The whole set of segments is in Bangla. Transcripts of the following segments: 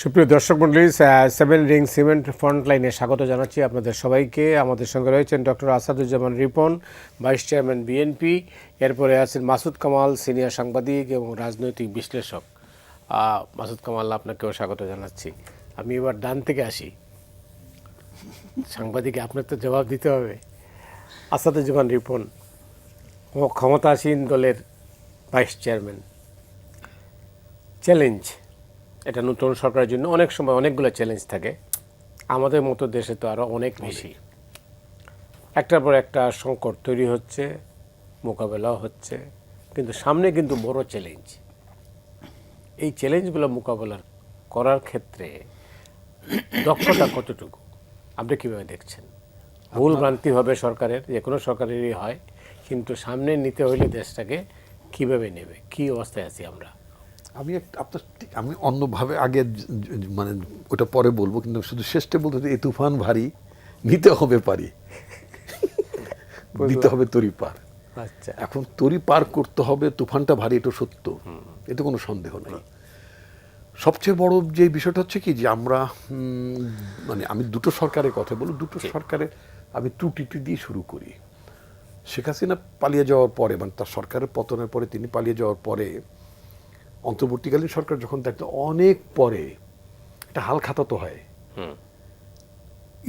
সুপ্রিয় দর্শক মণ্ডলী, সেভেন রিং সিমেন্ট ফ্রন্ট লাইনে স্বাগত জানাচ্ছি আপনাদের সবাইকে। আমাদের সঙ্গে রয়েছেন doctor Asaduzzaman Ripon, vice chairman BNP. এরপরে আছেন মাসুদ কামাল, সিনিয়র সাংবাদিক এবং রাজনৈতিক বিশ্লেষক। মাসুদ কামাল, আপনাকেও স্বাগত জানাচ্ছি। আমি এবার ডান থেকে আসি। সাংবাদিকে আপনার তো জবাব দিতে হবে। আসাদুজ্জামান রিপন, ক্ষমতাসীন দলের ভাইস চেয়ারম্যান। চ্যালেঞ্জ, এটা নতুন সরকারের জন্য অনেক সময় অনেকগুলো চ্যালেঞ্জ থাকে। আমাদের মতো দেশে তো আরও অনেক বেশি। একটার পর একটা সংকট তৈরি হচ্ছে, মোকাবেলাও হচ্ছে, কিন্তু সামনে কিন্তু বড় চ্যালেঞ্জ। এই চ্যালেঞ্জগুলো মোকাবেলা করার ক্ষেত্রে দক্ষতা কতটুকু আপনি কীভাবে দেখছেন? ভুল ভ্রান্তি হবে সরকারের, যে কোনো সরকারেরই হয়, কিন্তু সামনে নিতে হলে দেশটাকে কীভাবে নেবে, কী অবস্থায় আছি আমরা? আমি অন্যভাবে আগে মানে ওটা পরে বলবো, কিন্তু শুধু শেষটা বলতে এই তুফান ভারী, নিতে হবে পারি, দিতে হবে তরি পার। আচ্ছা, এখন তরি পার করতে হবে, তুফানটা ভারী, এটা সত্য, এতে কোনো সন্দেহ নেই। সবচেয়ে বড় যে বিষয়টা হচ্ছে কি, যে আমরা মানে আমি দুটো সরকারের কথা বলি, দুটো সরকারের আমি ত্রুটিটি দিয়ে শুরু করি। শেখ হাসিনা পালিয়ে যাওয়ার পরে, মানে তার সরকারের পতনের পরে, তিনি পালিয়ে যাওয়ার পরে অন্তর্বর্তীকালীন সরকার যখন দেখলো অনেক পরে একটা হাল খাতা তো হয়,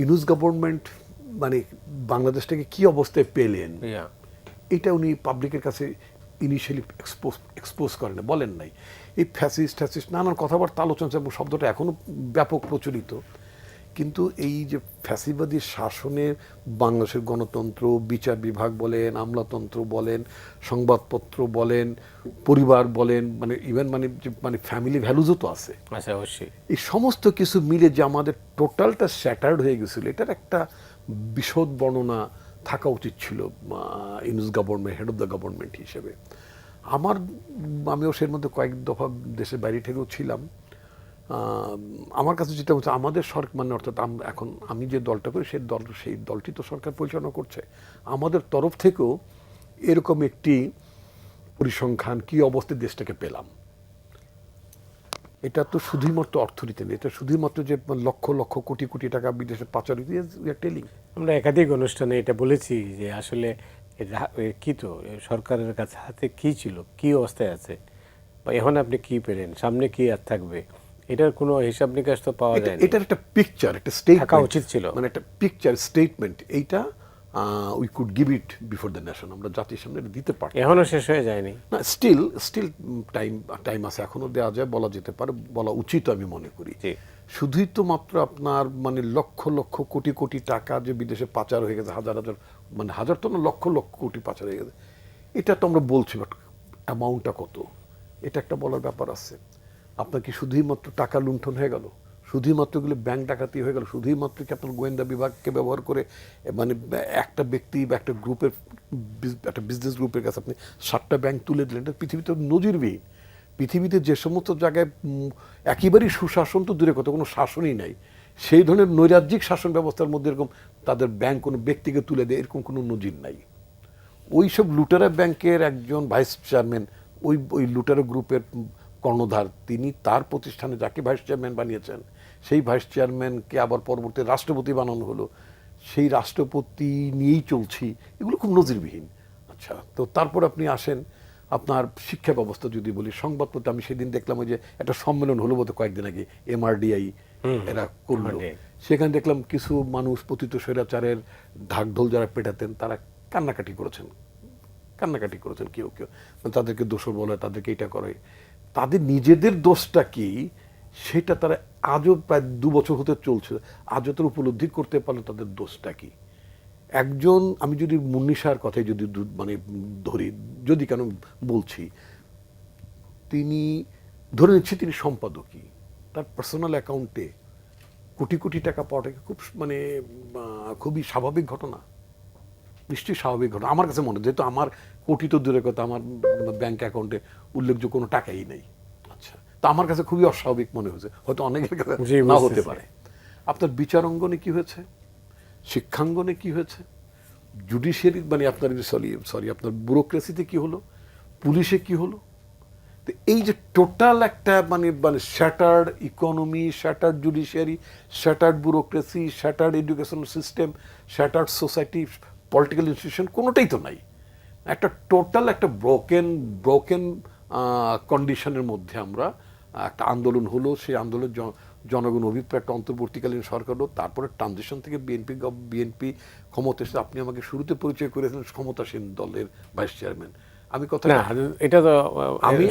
ইউনূস গভর্নমেন্ট মানে বাংলাদেশটাকে কি অবস্থায় পেলেন, এটা উনি পাবলিকের কাছে ইনিশিয়ালি এক্সপোজ করেন না, বলেন নাই। এই ফ্যাসিস্ট নানান কথাবার্তা আলোচনা, এবং শব্দটা এখনো ব্যাপক প্রচলিত। কিন্তু এই যে ফ্যাসিবাদী শাসনে বাংলাদেশের গণতন্ত্র, বিচার বিভাগ বলেন, আমলাতন্ত্র বলেন, সংবাদপত্র বলেন, পরিবার বলেন, মানে ইভেন মানে ফ্যামিলি ভ্যালুজও তো আছে। আচ্ছা, অবশ্যই। এই সমস্ত কিছু মিলে যে আমাদের টোটালটা স্যাটার্ড হয়ে গেছিল, এটার একটা বিশদ বর্ণনা থাকা উচিত ছিল Yunus government, head of the government হিসেবে। আমিও সের মধ্যে কয়েক দফা দেশের বাইরে থেকেও ছিলাম। আমার কাছে যেটা হচ্ছে, আমাদের সরকার মানে অর্থাৎ এখন আমি যে দলটা করি সেই দলটি তো সরকার পরিচালনা করছে। আমাদের তরফ থেকেও এরকম একটি পরিসংখ্যান, কি অবস্থায় দেশটাকে পেলাম, এটা তো শুধুমাত্র অর্থনীতি নেই, এটা শুধুমাত্র যে লক্ষ লক্ষ কোটি কোটি টাকা বিদেশে পাচার, টেলিং। আমরা একাধিক অনুষ্ঠানে এটা বলেছি যে আসলে কি তো সরকারের কাছে হাতে কি ছিল, কি অবস্থায় আছে, বা এখন আপনি কি পেলেন, সামনে কি আর থাকবে, এটার কোনো হিসাব নিকাশ তো পাওয়া যায় না। এটার একটা পিকচার, একটা স্টেটমেন্ট থাকা উচিত ছিল, মানে একটা পিকচার স্টেটমেন্ট, এইটা we could give it before the nation, আমরা জাতির সামনে এটা দিতে পারি। এখনো শেষ হয়ে যায়নি না, স্টিল টাইম আছে, এখনো দেওয়া যায়, বলা যেতে পারে, বলা উচিত আমি মনে করি। শুধুই তো মাত্র আপনার মানে লক্ষ লক্ষ কোটি কোটি টাকা যে বিদেশে পাচার হয়ে গেছে, হাজার হাজার, মানে হাজার তো না, লক্ষ লক্ষ কোটি পাচার হয়ে গেছে, এটা তো আমরা বলছি, বাট অ্যামাউন্টটা কত, এটা একটা বলার ব্যাপার আছে। আপনার কি শুধুই মাত্র টাকা লুণ্ঠন হয়ে গেল, শুধুই মাত্র এগুলো ব্যাংক ডাকাতি হয়ে গেল, শুধুই মাত্র কি আপনার গোয়েন্দা বিভাগকে ব্যবহার করে মানে একটা ব্যক্তি বা একটা গ্রুপের, একটা বিজনেস গ্রুপের কাছে আপনি 7টা ব্যাংক তুলে দিলেন? এটা পৃথিবীতে নজিরবিহীন। পৃথিবীতে যে সমস্ত জায়গায় একেবারেই সুশাসন তো দূরে কথা, কোনো শাসনই নাই, সেই ধরনের নৈরাজ্যিক শাসন ব্যবস্থার মধ্যে এরকম তাদের ব্যাংক কোনো ব্যক্তিকে তুলে দেয়, এরকম কোনো নজির নাই। ওই সব লুটেরা ব্যাংকের একজন ভাইস চেয়ারম্যান, ওই লুটেরা গ্রুপের কর্ণধার, তিনি তার প্রতিষ্ঠানে যাকে ভাইস চেয়ারম্যান বানিয়েছেন, সেই ভাইস চেয়ারম্যানকে আবার পরবর্তী রাষ্ট্রপতি বানানো হলো, সেই রাষ্ট্রপতি নিয়েই চলছি, এগুলো খুব নজিরবিহীন। আচ্ছা, তো তারপর আপনি আসেন আপনার শিক্ষা ব্যবস্থা যদি বলি, সংবাদপত্র, আমি সেদিন দেখলাম ওই যে একটা সম্মেলন হলো বোধহয় কয়েকদিন আগে, MRDI এরা করলো, সেখানে দেখলাম কিছু মানুষ পতিত স্বৈরাচারের ঢাকঢোল যারা পেটাতেন, তারা কান্নাকাটি করেছেন কেউ কেউ, মানে তাদেরকে দোষর বলে, তাদেরকে এটা করে, তাদের নিজেদের দোষটা কি সেটা তারা আজও প্রায় 2 বছর হতে চলছে, আজও তারা উপলব্ধি করতে পারলো তাদের দোষটা কি। একজন, আমি যদি মুন্নিশার কথাই যদি মানে ধরি, যদি কেন বলছি, তিনি ধরে নিচ্ছি তিনি সম্পাদকই, তার পার্সোনাল অ্যাকাউন্টে কোটি কোটি টাকা পাওয়াটা খুব মানে খুবই স্বাভাবিক ঘটনা, নিশ্চয়ই স্বাভাবিক ঘটনা আমার কাছে মনে হয়, যেহেতু আমার কোটি তো দূরের কথা, আমার ব্যাংক অ্যাকাউন্টে উল্লেখযোগ্য কোনো টাকাই নেই। আচ্ছা, তা আমার কাছে খুবই অস্বাভাবিক মনে হয়েছে, হয়তো অনেকের কাছে না হতে পারে। আপনার বিচারাঙ্গনে কি হয়েছে, শিক্ষাঙ্গনে কি হয়েছে, জুডিশিয়ারি মানে আপনার সরি আপনার ব্যুরোক্রেসিতে কি হলো, পুলিশে কি হলো, তো এই যে টোটাল একটা মানে মানে shattered economy, shattered judiciary, shattered bureaucracy, shattered education system, shattered society, political institution, কোনোটাই তো নাই। একটা টোটাল একটা ব্রোকেন কন্ডিশনের মধ্যে আমরা একটা আন্দোলন হলো, সেই আন্দোলন জনগণ অভিপ্রায় একটা অন্তর্বর্তীকালীন সরকার হলো, তারপরে ট্রানজিশন থেকে বিএনপি ক্ষমতা এসে, আপনি আমাকে শুরুতে পরিচয় করেছিলেন ক্ষমতাসীন দলের ভাইস চেয়ারম্যান। আমি কথা না, এটা তো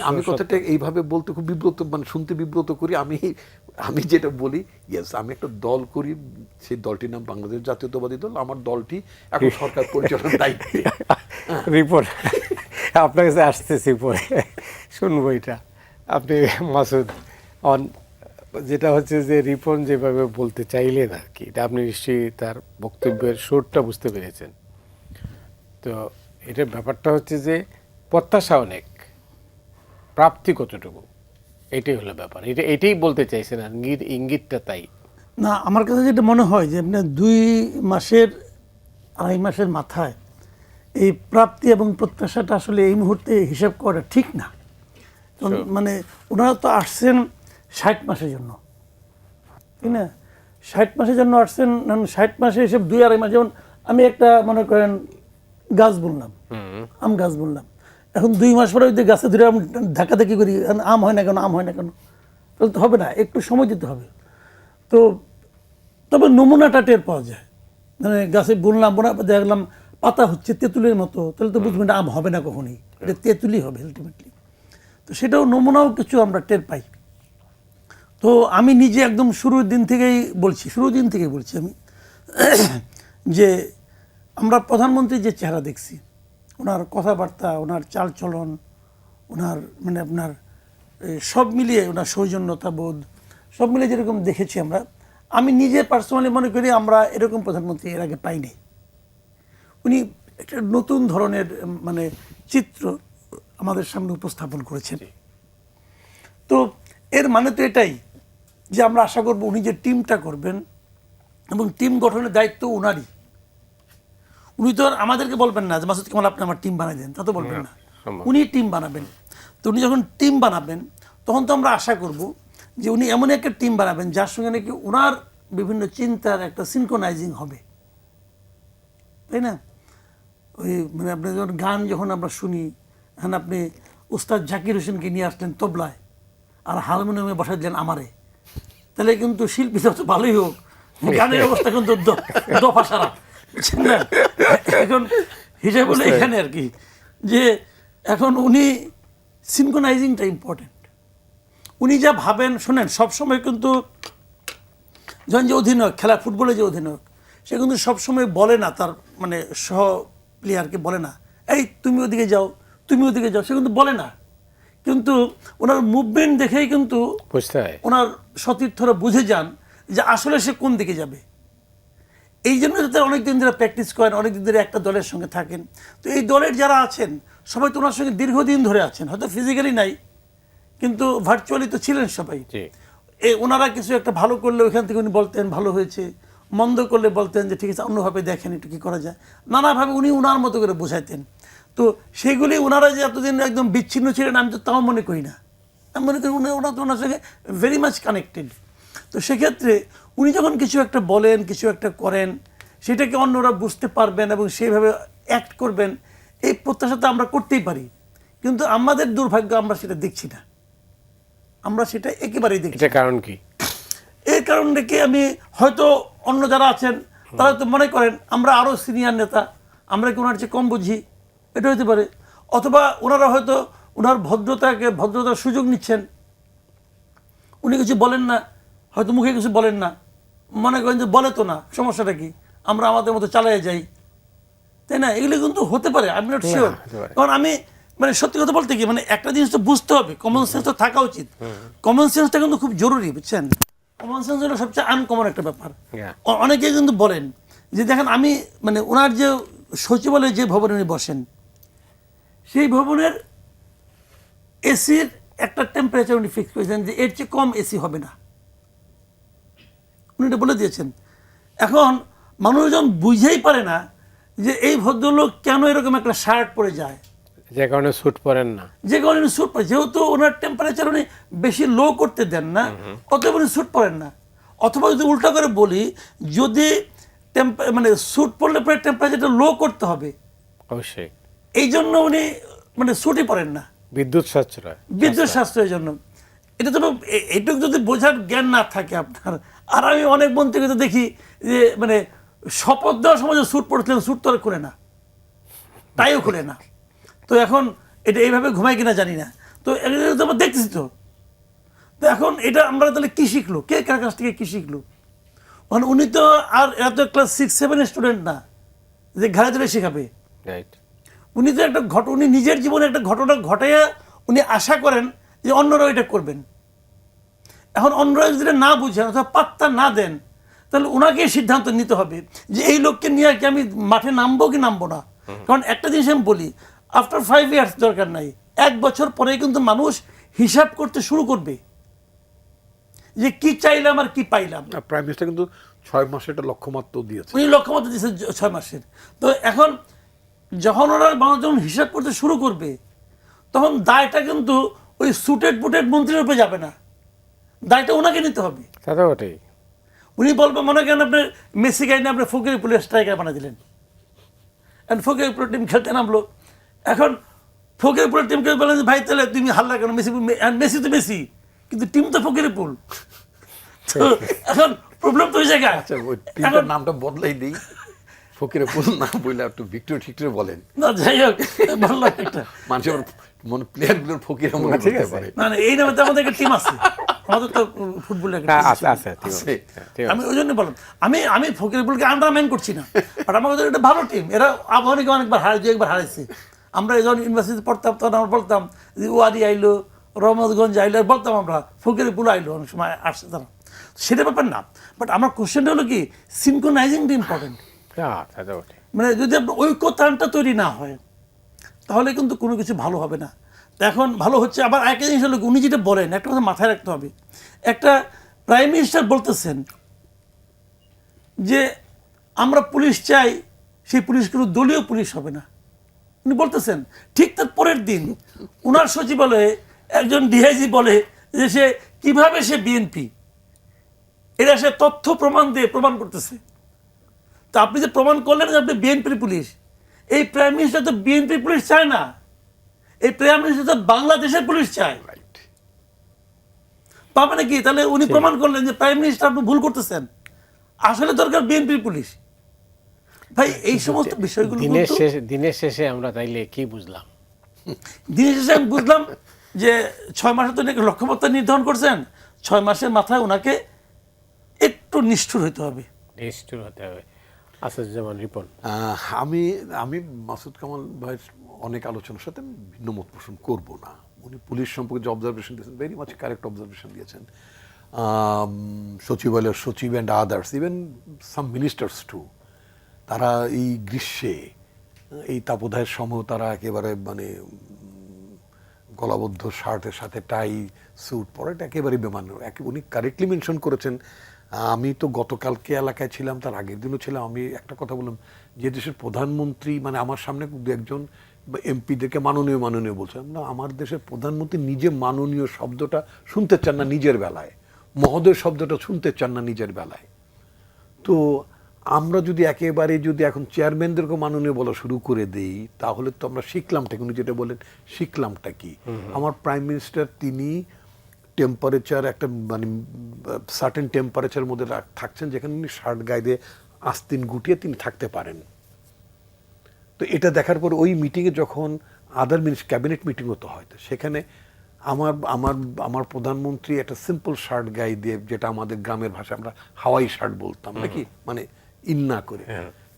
আমি কথাটা এইভাবে বলতে খুব বিব্রত, মানে শুনতে বিব্রত করি। আমি যেটা বলি, ইয়েস, আমি একটা দল করি, সেই দলটির নাম বাংলাদেশ জাতীয়তাবাদী দল। আমার দলটি এখন সরকার পরিচালনার দায়িত্বে। রিপোর্ট আপনার কাছে আসতেছি পরে, শুনবো এটা। আপনি মাসুদ অন যেটা হচ্ছে যে রিপন যেভাবে বলতে চাইলেন আর কি, এটা আপনি নিশ্চয়ই তার বক্তব্যের সুরটা বুঝতে পেরেছেন। তো এটার ব্যাপারটা হচ্ছে যে প্রত্যাশা অনেক, প্রাপ্তি কতটুকু, এটাই হলো ব্যাপার। এটাই বলতে চাইছেন, আর ইঙ্গিতটা তাই না। আমার কাছে যেটা মনে হয় যে আপনার 2 মাসের মাথায় এই প্রাপ্তি এবং প্রত্যাশাটা আসলে এই মুহূর্তে হিসাব করা ঠিক না। মানে ওনারা তো আসছেন 60 মাসের জন্য, ঠিক না? 60 মাসের জন্য আসছেন, 60 মাসে হিসেব 2-2.5 মাস। যেমন আমি একটা মনে করেন গাছ বললাম, আম গাছ বললাম, এখন 2 মাস পরে যদি গাছে ধরে আমি ধাক্কাধাক্কি করি, আম হয় না কেন, আম হয় না কেন, তাহলে তো হবে না, একটু সময় দিতে হবে। তো তবে নমুনাটা টের পাওয়া যায়। মানে গাছে বুনলাম, দেখলাম পাতা হচ্ছে তেঁতুলের মতো, তাহলে তো বুঝবেন আম হবে না কখনই, এটা তেঁতুলই হবে আলটিমেটলি। তো সেটাও নমুনাও কিছু আমরা টের পাই। তো আমি নিজে একদম শুরুর দিন থেকেই বলছি আমি যে আমরা প্রধানমন্ত্রীর যে চেহারা দেখছি, ওনার কথাবার্তা, ওনার চালচলন, ওনার মানে আপনার সব মিলিয়ে ওনার সৌজন্যতা বোধ সব মিলিয়ে যেরকম দেখেছি আমি নিজে পার্সোনালি মনে করি আমরা এরকম প্রধানমন্ত্রী এর আগে পাইনি। উনি একটা নতুন ধরনের মানে চিত্র আমাদের সামনে উপস্থাপন করেছেন। তো এর মানে তো এটাই যে আমরা আশা করব উনি যে টিমটা করবেন এবং টিম গঠনের দায়িত্ব উনারই। উনি তো আর আমাদেরকে বলবেন না যে মাসুদ কামাল আপনি আমার টিম বানাই দেন, তা তো বলবেন না, উনি টিম বানাবেন। তো উনি যখন টিম বানাবেন তখন তো আমরা আশা করব যে উনি এমন একটা টিম বানাবেন যার সঙ্গে নাকি ওনার বিভিন্ন চিন্তার একটা সিনক্রোনাইজিং হবে, তাই না? ওই মানে আপনি যখন গান যখন আমরা শুনি, এখন আপনি উস্তাদ জাকির হোসেনকে নিয়ে আসলেন তবলায় আর হারমোনিয়ামে বসাই দিলেন আমারে, তাহলে কিন্তু শিল্পী যত ভালোই হোক, গানের অবস্থা কিন্তু দফা সারা, বুঝছেন না? এখন হিসাব হলো এখানে আর কি, যে এখন উনি সিনক্রোনাইজিংটা ইম্পর্টেন্ট। উনি যা ভাবেন, শোনেন, সবসময় কিন্তু যখন যে অধিনায়ক খেলা, ফুটবলে যে অধিনায়ক, সে কিন্তু সবসময় বলে না তার মানে সহ প্লেয়ারকে বলে না এই তুমি ওদিকে যাও, তুমি ওদিকে যাও, সে কিন্তু বলে না। কিন্তু ওনার মুভমেন্ট দেখেই কিন্তু ওনার সতীর্থরা বুঝে যান যে আসলে সে কোন দিকে যাবে। এই জন্য তারা অনেকদিন ধরে প্র্যাকটিস করেন, অনেকদিন ধরে একটা দলের সঙ্গে থাকেন। তো এই দলের যারা আছেন সবাই তো ওনার সঙ্গে দীর্ঘদিন ধরে আছেন, হয়তো ফিজিক্যালি নাই কিন্তু ভার্চুয়ালি তো ছিলেন সবাই। ওনারা কিছু একটা ভালো করলে ওইখান থেকে উনি বলতেন ভালো হয়েছে, মন্দ করলে বলতেন যে ঠিক আছে অন্যভাবে দেখেন একটু কী করা যায়, নানাভাবে উনি ওনার মতো করে বোঝাইতেন। তো সেগুলি ওনারা যে এতদিন একদম বিচ্ছিন্ন ছিলেন আমি তো তাও মনে করি না, আমি মনে করি ওনারা তো ওনার সঙ্গে ভেরি মাচ কানেক্টেড। তো সেক্ষেত্রে উনি যখন কিছু একটা বলেন, কিছু একটা করেন, সেটাকে অন্যরা বুঝতে পারবেন এবং সেইভাবে অ্যাক্ট করবেন, এই প্রত্যাশা তো আমরা করতেই পারি। কিন্তু আমাদের দুর্ভাগ্য আমরা সেটা দেখছি না, আমরা সেটা একেবারেই দেখছি। কারণ কি? এর কারণ দেখে আমি হয়তো অন্য যারা আছেন তারা তো মনে করেন আমরা আরও সিনিয়র নেতা, আমরা কি ওনার চেয়ে কম বুঝি, এটা হতে পারে। অথবা ওনারা হয়তো ওনার ভদ্রতার সুযোগ নিচ্ছেন, উনি কিছু বলেন না, হয়তো মুখে কিছু বলেন না, মনে করেন যে বলে তো না, সমস্যাটা কি, আমরা আমাদের মতো চালিয়ে যাই, তাই না? এগুলো কিন্তু হতে পারে, আই এম নট শিওর। কারণ আমি মানে সত্যি কথা বলতে কি, মানে একটা জিনিস তো বুঝতে হবে, কমন সেন্স তো থাকা উচিত। কমন সেন্সটা কিন্তু খুব জরুরি, বুঝছেন? কমন সেন্স হলো সবচেয়ে আনকমন একটা ব্যাপার। অনেকে কিন্তু বলেন যে দেখেন আমি মানে ওনার যে সচিবালয়ে যে ভবনে উনি বসেন, সেই ভবনের এসির একটা টেম্পারেচার উনি ফিক্স করেছেন যে এর চেয়ে কম এসি হবে না, উনি এটা বলে দিয়েছেন। এখন মানুষজন বুঝেই পারে না যে এই ভদ্রলোক কেন এরকম একটা শার্ট পরে যায়, যে কারণে স্যুট পরেন না। যে কারণে উনি স্যুট পরেন, যেহেতু ওনার টেম্পারেচার উনি বেশি লো করতে দেন না, অতএব উনি স্যুট পরেন না। অথবা যদি উল্টা করে বলি, যদি মানে স্যুট পরলে পরে টেম্পারেচারটা লো করতে হবে, অবশ্যই এই জন্য উনি মানে স্যুটই পরেন না, বিদ্যুৎ সাশ্রয়। বিদ্যুৎ সাশ্রয়ের জন্য। এটা তো এইটুকু যদি বোঝার জ্ঞান না থাকে আপনার, আর আমি অনেক মন্ত্রীকে তো দেখি যে মানে শপথ দেওয়ার সময় যে স্যুট পরেছিলেন, স্যুট তো আর খুলে না, তাইও খুলে না। তো এখন এটা এইভাবে ঘুমায় কিনা জানি না, তো এটা তো আমরা দেখতেছি। তো এখন এটা আমরা তাহলে কি শিখলো, কে কার কাছ থেকে কি শিখলো? মানে উনি তো আর এরা তো ক্লাস 6-7 স্টুডেন্ট না যে ঘাড়ে ধরে শেখাবে। রাইট। উনি তো একটা উনি নিজের জীবনে একটা ঘটনা ঘটাইয়া উনি আশা করেন যে অন্যরাও এটা করবেন। এখন অন্যরা যদি এটা না বুঝেন অথবা পাত্তা না দেন, তাহলে ওনাকে সিদ্ধান্ত নিতে হবে যে এই লোককে নিয়ে কি আমি মাঠে নামবো কি নামবো না। কারণ একটা জিনিস আমি বলি, আফটার 5 ইয়ার্স দরকার নাই, 1 বছর পরে কিন্তু মানুষ হিসাব করতে শুরু করবে যে কি চাইলাম আর কি পাইলাম। প্রাইম মিনিস্টার কিন্তু 6 মাসে একটা লক্ষ্যমাত্রা দিয়েছে। উনি লক্ষ্যমাত্রা দিয়েছেন 6 মাসের। তো এখন যখন ওরা মানুষ যখন হিসাব করতে শুরু করবে, তখন দায়টা কিন্তু ওই সুটেড বুটেড মন্ত্রীর উপরে যাবে না, দায়টা ওনাকে নিতে হবে। তা তো বটেই। উনি বলবেন মনে করেন আপনার মেসি গাইনে আপনার ফকিরপুলের স্ট্রাইকার বানা দিলেন, এখন ফকিরপুলের টিম খেলতে নামলো। এখন ফকিরপুলের টিমকে বলেন যে ভাই তাহলে তুমি হাল্লা কেন, মেসি মেসি তো মেসি, কিন্তু টিম তো ফকিরপুল। তো এখন প্রবলেম তো ওই জায়গায়। আচ্ছা, ওই টিমটার নামটা বদলাই দিই, ফকিরপুল না বলে একটু ভিক্টোরিয়া ঠিকটোরিয়া বলেন না, যাই হোক, ভালো লাগে একটা মানুষের মনে প্লেয়ারগুলোর ফকির মনে ঠিক করতে আছে। পারে। না না, এই নামে তো আমাদের একটা টিম আছে, আমাদের তো ফুটবলের একটা হ্যাঁ, team আছে আছে। আছে, ঠিক আছে, আছে। ঠিক আছে। আমি ওই জন্য বললাম, আমি ফকিরপুলকে আন্ডারমাইন করছি না, বাট আমাদের একটা ভালো টিম। এরা আবহাওয়াকে অনেকবার একবার হারাইছে। আমরা যখন ইউনিভার্সিটি পড়তাম তখন আমরা বলতাম যে ওয়ারি আইলো, রহমতগঞ্জ আইলো, আর বলতাম আমরা ফকিরপুল আইলো, অনেক সময় আসছে তারা। সেটা ব্যাপার না, বাট আমার কোশ্চেনটা হলো কি, সিনক্রোনাইজিংটা ইম্পর্টেন্ট। হ্যাঁ, তা তো বটেই। মানে যদি আপনার ঐক্যতানটা তৈরি না হয়, তাহলে কিন্তু কোনো কিছু ভালো হবে না। তো এখন ভালো হচ্ছে। আবার একটা জিনিস হলো, উনি যেটা বলেন একটা কথা মাথায় রাখতে হবে, একটা প্রাইম মিনিস্টার বলতেছেন যে আমরা পুলিশ চাই, সেই পুলিশ কিন্তু দলীয় পুলিশ হবে না, উনি বলতেছেন। ঠিক তার পরের দিন উনার সচিবালয়ে একজন ডিআইজি বলে যে সে কিভাবে সে বিএনপি, এটা সে তথ্য প্রমাণ দিয়ে প্রমাণ করতেছে। তা আপনি যে প্রমাণ করলেন যে আপনি বিএনপির পুলিশ, এই প্রাইম মিনিস্টার তো বিএনপির পুলিশ চায় না, এই প্রাইম মিনিস্টার তো বাংলাদেশের পুলিশ চায়। রাইট। পাবে নাকি? তাহলে উনি প্রমাণ করলেন যে প্রাইম মিনিস্টার আপনি ভুল করতেছেন, আসলে দরকার বিএনপির পুলিশ। ভাই এই সমস্ত বিষয়গুলো দিনের শেষে আমরা তাইলে কি বুঝলাম? দিনের শেষে আমি বুঝলাম যে 6 মাসে তো নাকি লক্ষ্যমাত্রা নির্ধারণ করছেন, 6 মাসের মাথায় ওনাকে একটু নিষ্ঠুর হতে হবে। নিষ্ঠুর হতে হবে। আচ্ছা, যেমন রিপন, আমি আমি মাসুদ কামাল ভাইয়ের অনেক আলোচনার সাথে আমি ভিন্ন মত পোষণ করবো না। উনি পুলিশ সম্পর্কে যে অবজারভেশন দিয়েছেন, ভেরি মাচ কারেক্ট অবজারভেশন দিয়েছেন। সচিবালয়ের সচিব and others, even some ministers too, তারা এই গ্রীষ্মে এই তাপদাহের সময় তারা একেবারে মানে গলাবদ্ধ শার্টের সাথে টাই স্যুট পরাটা একেবারে বেমান্য। উনি কারেক্টলি মেনশন করেছেন। আমি তো গতকালকে এলাকায় ছিলাম, তার আগের দিনও ছিলাম। আমি একটা কথা বললাম, যে দেশের প্রধানমন্ত্রী মানে আমার সামনে দু একজন এমপিদেরকে মাননীয় মাননীয় বলছেন না, আমার দেশের প্রধানমন্ত্রী নিজে মাননীয় শব্দটা শুনতে চান না নিজের বেলায়, মহোদয় শব্দটা শুনতে চান না নিজের বেলায়। তো আমরা যদি একেবারে যদি এখন চেয়ারম্যানদেরকে মাননীয় বলা শুরু করে দেই, তাহলে তো আমরা শিখলামটা কি, উনি যেটা বলেন শিখলামটা কি। আমার প্রাইম মিনিস্টার তিনি টেম্পারেচার একটা মানে সার্টেন টেম্পারেচারের মধ্যে থাকছেন, যেখানে উনি শার্ট গায়ে দিয়ে আস্তিন গুটিয়ে তিনি থাকতে পারেন। তো এটা দেখার পর ওই মিটিংয়ে যখন আদার ক্যাবিনেট মিটিংও তো হয়, তো সেখানে আমার আমার আমার প্রধানমন্ত্রী একটা সিম্পল শার্ট গায়ে দিয়ে, যেটা আমাদের গ্রামের ভাষায় আমরা হাওয়াই শার্ট বলতাম নাকি, মানে ইন্না করে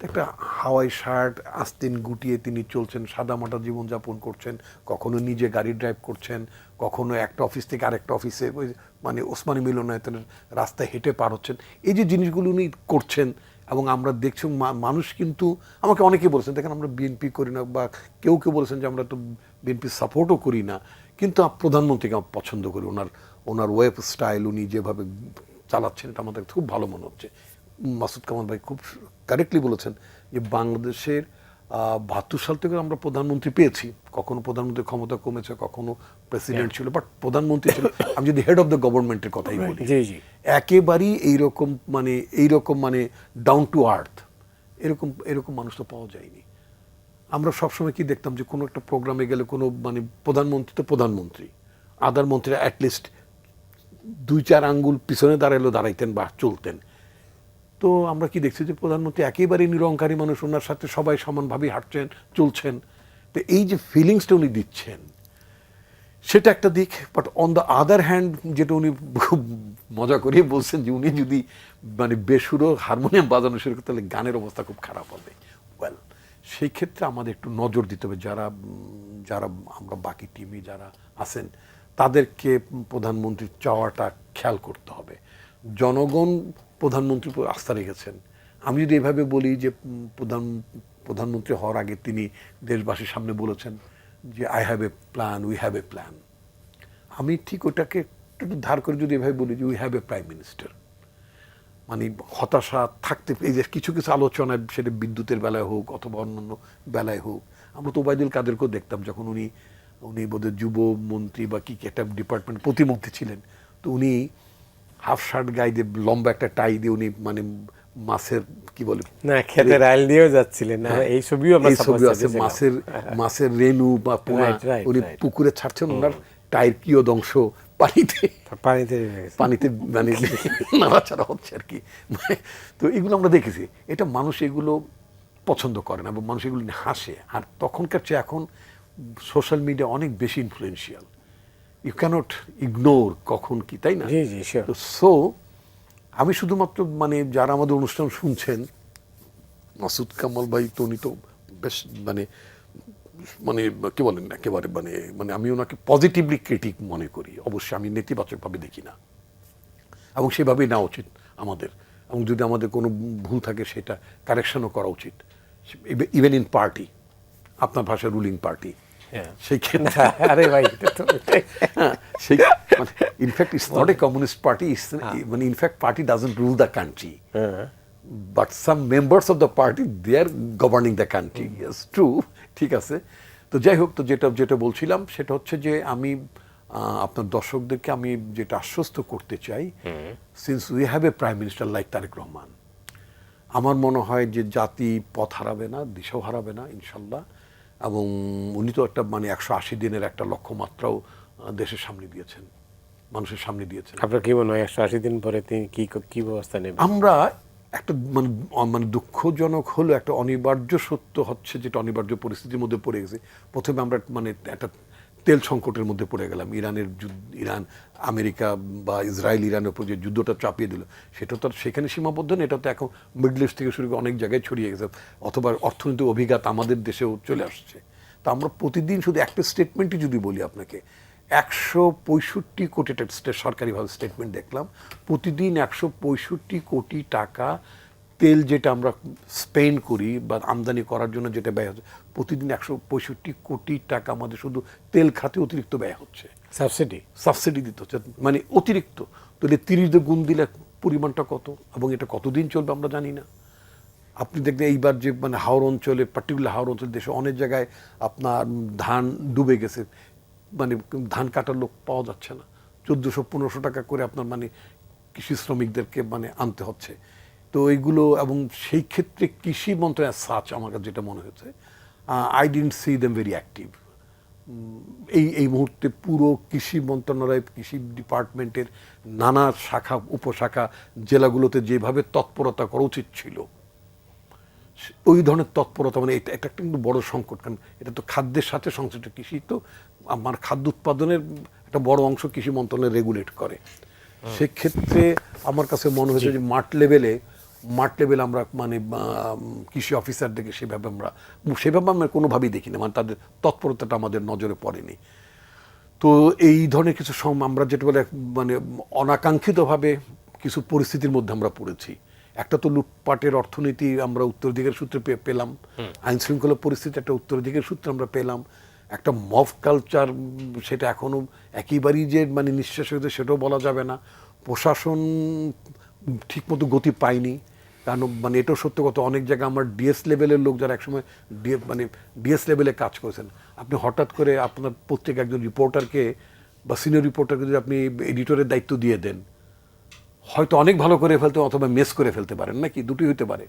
একটা হাওয়াই শার্ট আস্তিন গুটিয়ে তিনি চলছেন, সাদামাটা জীবনযাপন করছেন, কখনো নিজে গাড়ি ড্রাইভ করছেন, কখনো একটা অফিস থেকে আরেকটা অফিসে ওই মানে ওসমানী মিলনায়তনের রাস্তায় হেঁটে পার হচ্ছেন। এই যে জিনিসগুলো উনি করছেন এবং আমরা দেখছি মানুষ কিন্তু আমাকে অনেকেই বলেছেন, দেখেন আমরা বিএনপি করি না, বা কেউ কেউ বলেছেন যে আমরা তো বিএনপি সাপোর্টও করি না, কিন্তু প্রধানমন্ত্রীকে আমরা পছন্দ করি, ওনার ওয়েব স্টাইল, উনি যেভাবে চালাচ্ছেন এটা আমাদের খুব ভালো মনে হচ্ছে। মাসুদ কামাল ভাই খুব কারেক্টলি বলেছেন যে বাংলাদেশের ৭২ সাল থেকে আমরা প্রধানমন্ত্রী পেয়েছি, কখনো প্রধানমন্ত্রীর ক্ষমতা কমেছে, কখনো প্রেসিডেন্ট ছিল, বাট প্রধানমন্ত্রী ছিল। আমি যদি হেড অফ দ্য গভর্নমেন্টের কথাই বলি, জি জি, একেবারেই এইরকম মানে ডাউন টু আর্থ এরকম মানুষ তো পাওয়া যায়নি। আমরা সবসময় কি দেখতাম যে কোনো একটা প্রোগ্রামে গেলে কোনো মানে প্রধানমন্ত্রী তো প্রধানমন্ত্রী, আদার মন্ত্রীরা অ্যাটলিস্ট 2-4 আঙ্গুল পিছনে দাঁড়াইতেন বা চলতেন। তো আমরা কি দেখছি যে প্রধানমন্ত্রী একেবারে নিরঙ্কারী মানুষ, ওনার সাথে সবাই সমানভাবেই হাঁটছেন, চলছেন। তো এই যে ফিলিংসটা উনি দিচ্ছেন সেটা একটা দিক। But on the other hand, যেটা উনি খুব মজা করেই বলছেন যে উনি যদি মানে বেসুরো হারমোনিয়াম বাজানো শুরু করতে, তাহলে গানের অবস্থা খুব খারাপ হবে। ওয়েল, সেই ক্ষেত্রে আমাদের একটু নজর দিতে হবে, যারা আমরা বাকি টিমে যারা আছেন তাদেরকে প্রধানমন্ত্রীর চাওয়াটা খেয়াল করতে হবে। জনগণ প্রধানমন্ত্রীর উপর আস্থা রেখেছেন। আমি যদি এভাবে বলি যে প্রধানমন্ত্রী হওয়ার আগে তিনি দেশবাসীর সামনে বলেছেন যে I have a plan, we have A plan. আমি ঠিক ওটাকে একটু ধার করে যদি এভাবে বলি যে we have a prime minister, মানে হতাশা থাকতে, এই যে কিছু কিছু আলোচনায়, সেটা বিদ্যুতের বেলায় হোক অথবা অন্যান্য বেলায় হোক, আমরা তো ওবায়দুল কাদেরকেও দেখতাম যখন উনি বোধহয় যুব মন্ত্রী বা কি একটা ডিপার্টমেন্ট প্রতিমন্ত্রী ছিলেন, তো উনি হাফ শার্ট গায়ে দিয়ে লম্বা একটা টাই দিয়ে উনি মানে মাছের কি বলে না খেতের আইল দিয়েও যাচ্ছিলেন না, এই ছবিও আমরা এই ছবি আছে, মাছের রেণু বা পোনা উনি পুকুরে ছাড়ছেন, ওনার টাইর কিয়দংশ পানিতে মানে নাড়াচাড়া হচ্ছে আর কি। তো এগুলো আমরা দেখেছি, এটা মানুষ এগুলো পছন্দ করে না এবং মানুষ এগুলো নিয়ে হাসে। আর তখনকার চেয়ে এখন সোশ্যাল মিডিয়া অনেক বেশি ইনফ্লুয়েন্সিয়াল, ইউ ক্যানট ইগনোর কখন কি, তাই না? তো সো আমি শুধুমাত্র মানে যারা আমাদের অনুষ্ঠান শুনছেন, মাসুদ কামাল ভাই তো উনি তো বেশ মানে মানে কি বলেন না, একেবারে মানে আমি ওনাকে পজিটিভলি ক্রিটিক মনে করি, অবশ্যই আমি নেতিবাচকভাবে দেখি না, এবং সেভাবেই নেওয়া উচিত আমাদের। এবং যদি আমাদের কোনো ভুল থাকে সেটা কারেকশনও করা উচিত, ইভেন ইন পার্টি, আপনার ভাষা রুলিং পার্টি, সেই ক্ষেত্রে আরে ভাই সেই মানে in fact it's not a communist party, মানে in fact party doesn't rule the country, but some members of the party they are governing the country. Yes, true, ঠিক আছে। তো যাই হোক, তো যেটা বলছিলাম সেটা হচ্ছে যে আমি আপনার দর্শকদেরকে আমি যেটা আশ্বস্ত করতে চাই, since we have a prime minister like Tarique Rahman, আমার মনে হয় যে জাতি পথ হারাবে না, দিশাও হারাবে না ইনশাল্লাহ। এবং উনি তো একটা মানে 180 দিনের একটা লক্ষ্যমাত্রাও দেশের সামনে দিয়েছেন, মানুষের সামনে দিয়েছেন। আপনার কি মনে হয় 180 দিন পরে তিনি কি ব্যবস্থা নেবেন? আমরা একটা মানে দুঃখজনক হলো একটা অনিবার্য সত্য হচ্ছে, যেটা অনিবার্য পরিস্থিতির মধ্যে পড়ে গেছে। প্রথমে আমরা মানে একটা তেল সংকটের মধ্যে পড়ে গেলাম, ইরান আমেরিকা বা ইসরায়েল ইরানের উপর যে যুদ্ধটা চাপিয়ে দিল, সেটা তো সেখানে সীমাবদ্ধ না, এটা তো এখন মিডল ইস্ট থেকে শুরু করে অনেক জায়গায় ছড়িয়ে গেছে, অথবা অর্থনৈতিক অভিঘাত আমাদের দেশেও চলে আসছে। তা আমরা প্রতিদিন শুধু একটা স্টেটমেন্টই যদি বলি আপনাকে, 165 কোটি সরকারিভাবে স্টেটমেন্ট দেখলাম, প্রতিদিন 165 কোটি টাকা তেল যেটা আমরা স্পেন্ড করি বা আমদানি করার জন্য যেটা ব্যয় হচ্ছে, প্রতিদিন 165 কোটি টাকা আমাদের শুধু তেল খাতে অতিরিক্ত ব্যয় হচ্ছে। সাবসিডি দিতে হচ্ছে, মানে অতিরিক্ত। তাহলে 30 দিয়ে গুণ দিলে পরিমাণটা কত, এবং এটা কতদিন চলবে আমরা জানি না। আপনি দেখবেন এইবার যে মানে হাওর অঞ্চলে, পার্টিকুলার হাওর অঞ্চল, দেশে অনেক জায়গায় আপনার ধান ডুবে গেছে, মানে ধান কাটার লোক পাওয়া যাচ্ছে না, 1400-1500 টাকা করে আপনার মানে কৃষি শ্রমিকদেরকে মানে আনতে হচ্ছে। তো এইগুলো, এবং সেই ক্ষেত্রে কৃষি মন্ত্রণালয় সাচ আমার কাছে যেটা মনে হয়েছে, I didn't C them very active. এই মুহূর্তে পুরো কৃষি মন্ত্রণালয়, কৃষি ডিপার্টমেন্টের নানা শাখা উপশাখা জেলাগুলোতে যেভাবে তৎপরতা করা উচিত ছিল, ওই ধরনের তৎপরতা, মানে এটা একটা কিন্তু বড় সংকট। কারণ এটা তো খাদ্যের সাথে সংশ্লিষ্ট, কৃষি তো আমার খাদ্য উৎপাদনের একটা বড় অংশ কৃষি মন্ত্রণালয় রেগুলেট করে। সেক্ষেত্রে আমার কাছে মনে হয়েছে যে মাঠ লেভেলে আমরা মানে কৃষি অফিসারদেরকে সেভাবে আমরা কোনোভাবেই দেখি না, মানে তাদের তৎপরতাটা আমাদের নজরে পড়েনি। তো এই ধরনের কিছু আমরা যেটা বলে মানে অনাকাঙ্ক্ষিতভাবে কিছু পরিস্থিতির মধ্যে আমরা পড়েছি। একটা তো লুটপাটের অর্থনীতি আমরা উত্তরাধিকার সূত্রে পেলাম, আইন শৃঙ্খলা পরিস্থিতি একটা উত্তরাধিকার সূত্রে আমরা পেলাম, একটা মব কালচার, সেটা এখনও একেবারেই যে মানে নিঃশ্বাস হয়েছে সেটাও বলা যাবে না, প্রশাসন ঠিকমতো গতি পায়নি, কারণ মানে এটাও সত্য কথা, অনেক জায়গায় আমার ডিএস লেভেলের লোক যারা একসময় মানে ডিএস লেভেলে কাজ করেছেন, আপনি হঠাৎ করে আপনার প্রত্যেক একজন রিপোর্টারকে বা সিনিয়র রিপোর্টারকে যদি আপনি এডিটরের দায়িত্ব দিয়ে দেন, হয়তো অনেক ভালো করে ফেলতে অথবা মেস করে ফেলতে পারেন, নাকি দুটোই হতে পারে।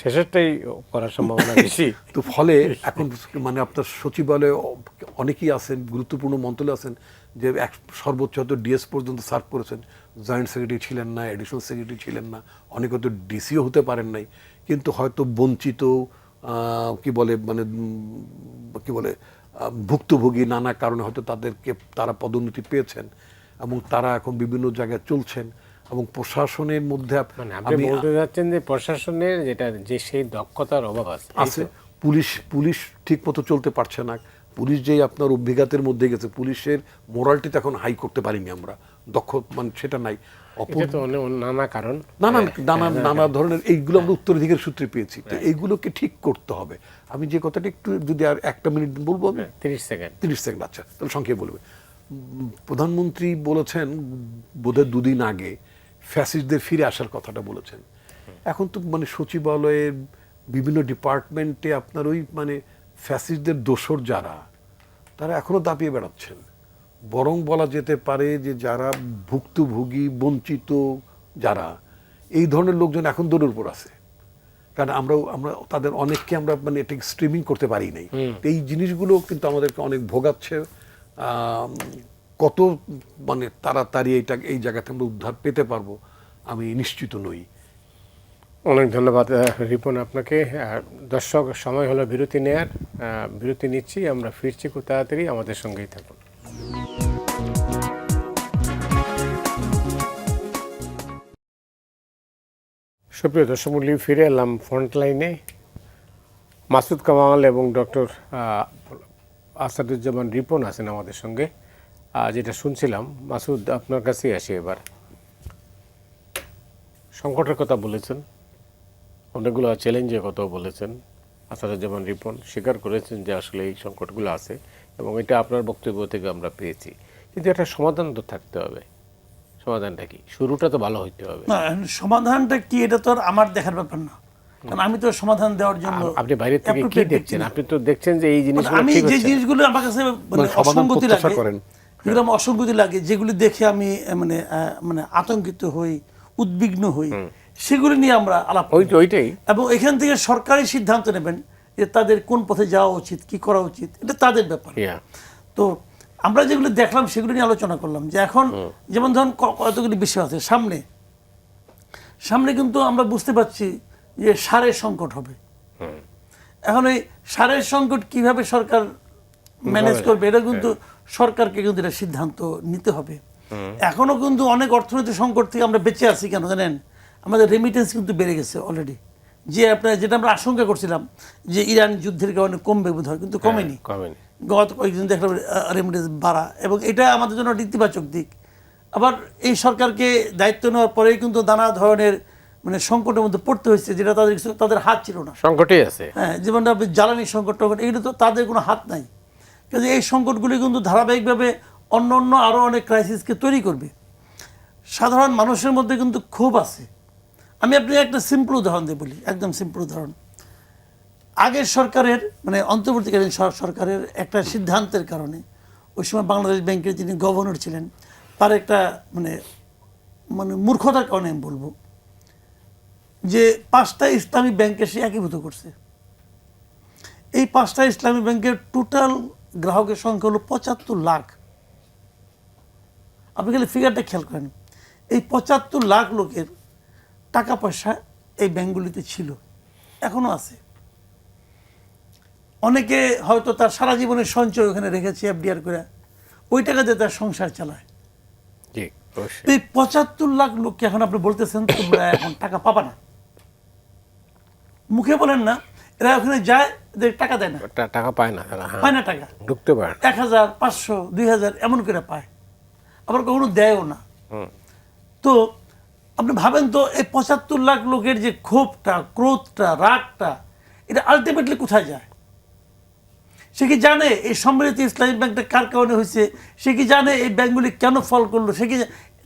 শেষেরটাই করার সম্ভাবনা বেশি। তো ফলে এখন মানে আপনার সচিবালয়ে অনেকেই আছেন, গুরুত্বপূর্ণ মন্ত্রণালয়ে আছেন যে সর্বোচ্চ হয়তো ডিএস পর্যন্ত সার্ভ করেছেন, জয়েন্ট সেক্রেটারি ছিলেন না, অ্যাডিশনাল সেক্রেটারি ছিলেন না, অনেকে হয়তো ডিসিও হতে পারেন নাই, কিন্তু হয়তো বঞ্চিত কি বলে মানে কি বলে ভুক্তভোগী নানা কারণে হয়তো তারা পদোন্নতি পেয়েছেন এবং তারা এখন বিভিন্ন জায়গায় চলছেন এবং প্রশাসনের মধ্যে মানে আপনি বলতে যাচ্ছেন যে প্রশাসনের যে সেই দক্ষতার অভাব আছে। পুলিশ ঠিক মতো চলতে পারছে না, পুলিশ যেই আপনার অভিঘাতের মধ্যে গেছে, পুলিশের মোরালটি এখন হাই করতে পারিনি আমরা, দক্ষ মানে সেটা নাই। নানা কারণ, নানা ধরনের এইগুলো আমরা উত্তরাধিকার সূত্রে পেয়েছি। তো এইগুলোকে ঠিক করতে হবে। আমি যে কথাটা একটু যদি আর একটা মিনিট বলবো, আমি 30 সেকেন্ড। আচ্ছা তাহলে সংক্ষেপে বলবে। প্রধানমন্ত্রী বলেছেন বোধহয় 2 দিন আগে ফ্যাসিস্টদের ফিরে আসার কথাটা বলেছেন। এখন তো মানে সচিবালয়ের বিভিন্ন ডিপার্টমেন্টে আপনার ওই মানে ফ্যাসিস্টদের দোসর যারা, তারা এখনো দাপিয়ে বেড়াচ্ছেন। বরং বলা যেতে পারে যে যারা ভুক্তভোগী বঞ্চিত যারা, এই ধরনের লোকজন এখন দৌড়ের উপর আছে। কারণ আমরা তাদের অনেককে আমরা মানে এটা স্ট্রিমিং করতে পারি নাই। এই জিনিসগুলো কিন্তু আমাদেরকে অনেক ভোগাচ্ছে। কত মানে তাড়াতাড়ি এই জায়গাতে আমরা উদ্ধার পেতে পারবো আমি নিশ্চিত নই। অনেক ধন্যবাদ রিপন আপনাকে। দর্শক, সময় হলো বিরতি নেয়ার, বিরতি নিচ্ছি, আমরা ফিরছি খুব তাড়াতাড়ি, আমাদের সঙ্গেই থাকুন। সুপ্রিয় দর্শক মণ্ডলী, ফিরে এলাম ফ্রন্টলাইনে। মাসুদ কামাল এবং ডক্টর আসাদুজ্জামান রিপন আছেন আমাদের সঙ্গে। যেটা শুনছিলাম, মাসুদ আপনার কাছেই আসি এবার। সংকটের কথা বলেছেন, অনেকগুলো চ্যালেঞ্জের কথাও বলেছেন। আসাদুজ্জামান রিপন স্বীকার করেছেন যে আসলে এই সংকটগুলো আছে এবং এটা আপনার বক্তব্য থেকে আমরা পেয়েছি, কিন্তু একটা সমাধান তো থাকতে হবে। সমাধানটা কি? শুরুটা তো ভালো হইতে হবে। না, সমাধানটা কি এটা তো আর আমার দেখার ব্যাপার না, কারণ আমি তো সমাধান দেওয়ার জন্য। আপনি বাইরে থেকে কি দেখছেন? আপনি তো দেখছেন যে এই জিনিসগুলো, আমি যে জিনিসগুলো আমার কাছে অসঙ্গতি লাগে, যেগুলো আমার অসঙ্গতি লাগে, যেগুলি দেখে আমি মানে আতঙ্কিত হই, উদ্বিগ্ন হই, সেগুলি নিয়ে আমরা আলাপ ওইটাই। এবং এখান থেকে সরকারি সিদ্ধান্ত নেবেন যে তাদের কোন পথে যাওয়া উচিত, কি করা উচিত, এটা তাদের ব্যাপার। তো আমরা যেগুলো দেখলাম সেগুলো নিয়ে আলোচনা করলাম যে এখন যেমন ধরুন কতগুলি বিষয় আছে সামনে কিন্তু আমরা বুঝতে পারছি যে সারের সংকট হবে। এখন এই সারের সংকট কিভাবে সরকার ম্যানেজ করবে, এটা কিন্তু সরকারকে কিন্তু এটা সিদ্ধান্ত নিতে হবে। এখনো কিন্তু অনেক অর্থনৈতিক সংকট থেকে আমরা বেঁচে আছি কেন জানেন? আমাদের রেমিটেন্স কিন্তু বেড়ে গেছে অলরেডি। যে যেটা আমরা আশঙ্কা করছিলাম যে ইরান যুদ্ধের কারণে কমবে বোধ হয়, কিন্তু কমেনি। গত কয়েকদিন দেখলাম রেমিটেন্স বাড়া, এবং এটা আমাদের জন্য ইতিবাচক দিক। আবার এই সরকারকে দায়িত্ব নেওয়ার পরেই কিন্তু নানা ধরনের মানে সংকটের মধ্যে পড়তে হয়েছে, যেটা তাদের হাত ছিল না। সংকটই আছে, হ্যাঁ, যেমন জ্বালানি সংকট, এগুলো তো তাদের কোনো হাত নাই। কিন্তু এই সংকটগুলি কিন্তু ধারাবাহিকভাবে অন্য আরও অনেক ক্রাইসিসকে তৈরি করবে। সাধারণ মানুষের মধ্যে কিন্তু ক্ষোভ আছে। আমি আপনাকে একটা সিম্পল উদাহরণ দিয়ে বলি, একদম সিম্পল উদাহরণ। আগের সরকারের মানে অন্তর্বর্তীকালীন সরকারের একটা সিদ্ধান্তের কারণে ওই সময় বাংলাদেশ ব্যাংকের যিনি গভর্নর ছিলেন, তার একটা মানে মূর্খতার কারণে আমি বলবো যে 5টা ইসলামী ব্যাংকে সে একীভূত করছে। এই 5টা ইসলামী ব্যাংকের টোটাল গ্রাহকের সংখ্যা হলো 75 লাখ। আপনি খালি ফিগারটা খেয়াল করেন, এই 75 লাখ লোকের টাকা পয়সা এই ব্যাংকগুলিতে ছিল, এখনো আছে। অনেকে হয়তো তার সারা জীবনের সঞ্চয় ওখানে রেখেছে এফডিআর করে, ওই টাকা দিয়ে তার সংসার চালায়। এই 75 লাখ লোককে এখন আপনি বলতেছেন তোমরা এখন টাকা পাবা না, মুখে বলেন না, এরা ওখানে যায়, টাকা দেয় না, টাকা পায় না, পায় না, টাকা ঢুকতে পারে 1000, 500, 2000 এমন করে পায়, আবার কখনো দেয়ও না। তো আপনি ভাবেন তো এই 75 লাখ লোকের যে ক্ষোভটা, ক্রোধটা, রাগটা, এটা আলটিমেটলি কোথায় যায়? সে কি জানে এই সম্মিলিত ইসলামী ব্যাংকটা কার কারণে হয়েছে? সে কি জানে এই ব্যাংকগুলি কেন ফল করলো? সে কি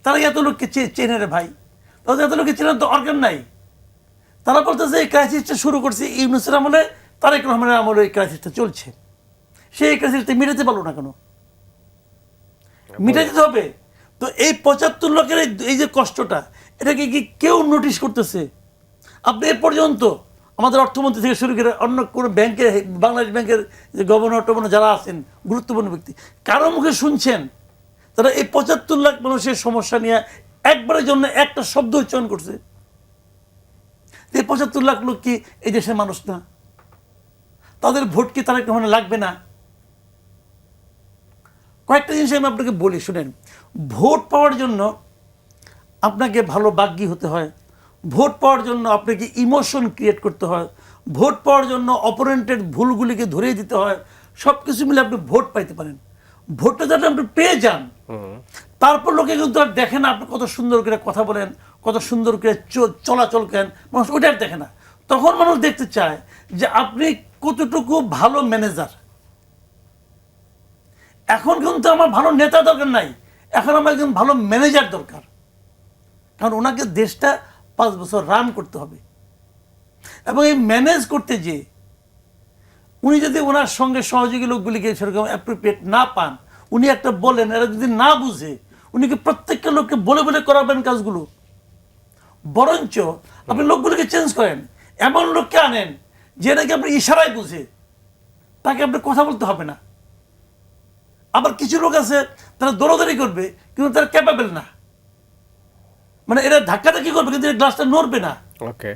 তারা এত লোককে চেনে রে ভাই? তাদের এত লোককে চেনার তো অর্গান নাই। তারা বলতেছে এই ক্রাইসিসটা শুরু করছে ইউনূসের আমলে, তারেক রহমানের আমলে এই ক্রাইসিসটা চলছে। সেই ক্রাইসিসটা মিটাতে পারলো না কেন? মিটাই দিতে হবে। তো এই ৭৫ লাখের এই যে কষ্টটা, এটাকে কি কেউ নোটিশ করতেছে? আপনি এ পর্যন্ত আমাদের অর্থমন্ত্রী থেকে শুরু করে অন্য কোনো ব্যাংকের, বাংলাদেশ ব্যাংকের যে গভর্নর টভর্নর যারা আছেন গুরুত্বপূর্ণ ব্যক্তি, কারো মুখে শুনছেন তারা এই ৭৫ লাখ মানুষের সমস্যা নিয়ে একবারের জন্য একটা শব্দ উচ্চারণ করছে? এই ৭৫ লাখ লোক কি এই দেশের মানুষ না? তাদের ভোট কি তারেক রহমানের লাগবে না? কয়েকটা জিনিস আমি আপনাকে বলি, শুনেন। ভোট পাওয়ার জন্য আপনাকে ভালো বাগ্যী হতে হয়, ভোট পাওয়ার জন্য আপনাকে ইমোশন ক্রিয়েট করতে হয়, ভোট পাওয়ার জন্য অপোনেন্টের ভুলগুলিকে ধরিয়ে দিতে হয়। সব কিছু মিলে আপনি ভোট পাইতে পারেন। ভোটটা যাতে আপনি পেয়ে যান, তারপর লোকে কিন্তু আর দেখে না আপনি কত সুন্দর করে কথা বলেন, কত সুন্দর করে চলাচল করেন, মানুষ ওইটা আর দেখে না। তখন মানুষ দেখতে চায় যে আপনি কতটুকু ভালো ম্যানেজার। এখন কিন্তু আমার ভালো নেতা দরকার নাই, এখন আমার একজন ভালো ম্যানেজার দরকার। কারণ ওনাকে দেশটা 5 বছর রান করতে হবে, এবং এই ম্যানেজ করতে যে উনি যদি ওনার সঙ্গে সহযোগী লোকগুলিকে সেরকম অ্যাপ্রোপ্রিয়েট না পান, উনি একটা বলেন, এরা যদি না বুঝে, উনি কি প্রত্যেকটা লোককে বলে বলে করাবেন কাজগুলো? বরঞ্চ আপনি লোকগুলোকে চেঞ্জ করেন, এমন লোককে আনেন যে নাকি আপনি ইশারায় বুঝে, তাকে আপনি কথা বলতে হবে না। আবার কিছু লোক আছে তারা দৌড়াদৌড়ি করবে কিন্তু তারা ক্যাপাবেল না, মানে এরা ধাক্কাধাক্কি করবে কিন্তু গ্লাসটা নড়বে না। ওকে,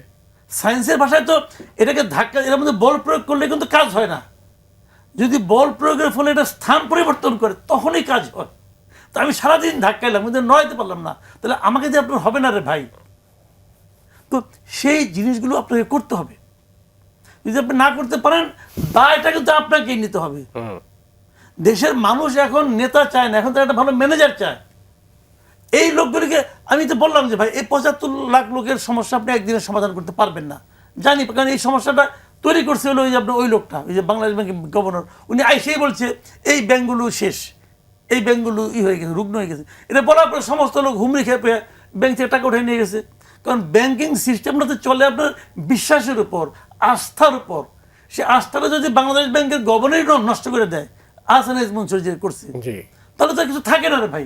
সায়েন্সের ভাষায় তো এটাকে ধাক্কা, এর মধ্যে বল প্রয়োগ করলে কিন্তু কাজ হয় না। যদি বল প্রয়োগের ফলে এটা স্থান পরিবর্তন করে তখনই কাজ হয়। তো আমি সারাদিন ধাক্কাইলাম কিন্তু নড়াইতে পারলাম না, তাহলে আমাকে যে আপনার হবে না রে ভাই। তো সেই জিনিসগুলো আপনাকে করতে হবে। যদি আপনি না করতে পারেন, দায়টা কিন্তু আপনাকেই নিতে হবে। দেশের মানুষ এখন নেতা চায় না, এখন তো একটা ভালো ম্যানেজার চায়। এই লোকগুলিকে আমি তো বললাম যে ভাই, এই ৭৫ লাখ লোকের সমস্যা আপনি একদিনে সমাধান করতে পারবেন না, জানি। কারণ এই সমস্যাটা তৈরি করছে হলো ওই যে আপনার ওই লোকটা, ওই যে বাংলাদেশ ব্যাংকের গভর্নর, উনি আইসেই বলছে এই ব্যাংকগুলো শেষ, এই ব্যাংকগুলো হয়ে গেছে, রুগ্ন হয়ে গেছে। এটা বলার পরে সমস্ত লোক হুমড়ি খেয়ে পেয়ে ব্যাংক থেকে টাকা উঠে নিয়ে গেছে। কারণ ব্যাংকিং সিস্টেমটা তো চলে আপনার বিশ্বাসের উপর, আস্থার উপর। সে আস্থাটা যদি বাংলাদেশ ব্যাংকের গভর্নরই নষ্ট করে দেয়, আহসান মনসুর যে করছে, তাহলে তো কিছু থাকে না রে ভাই।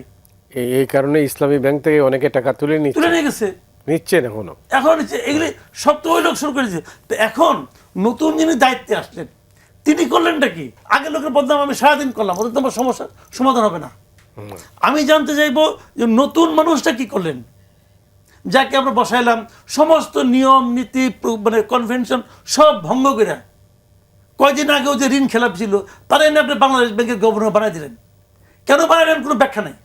এই কারণে ইসলামী ব্যাংক থেকে অনেকে টাকা তুলে নিয়ে গেছে, নিচ্ছেন এখনো। এখন এগুলি সব তো ওই লোক শুরু করেছে। তো এখন নতুন যিনি দায়িত্বে আসলেন, তিনি করলেনটা কি? আগের লোকের বদনাম আমি সারাদিন করলাম, ওদের তোমার সমস্যা সমাধান হবে না। আমি জানতে চাইবো যে নতুন মানুষটা কি করলেন, যাকে আমরা বসাইলাম সমস্ত নিয়ম নীতি মানে কনভেনশন সব ভঙ্গ করে। কয়দিন আগেও যে ঋণ খেলাপ ছিল তারা এনে আপনি বাংলাদেশ ব্যাংকের গভর্নর বানাই দিলেন। কেন বানাইলেন? কোনো ব্যাখ্যা নেই।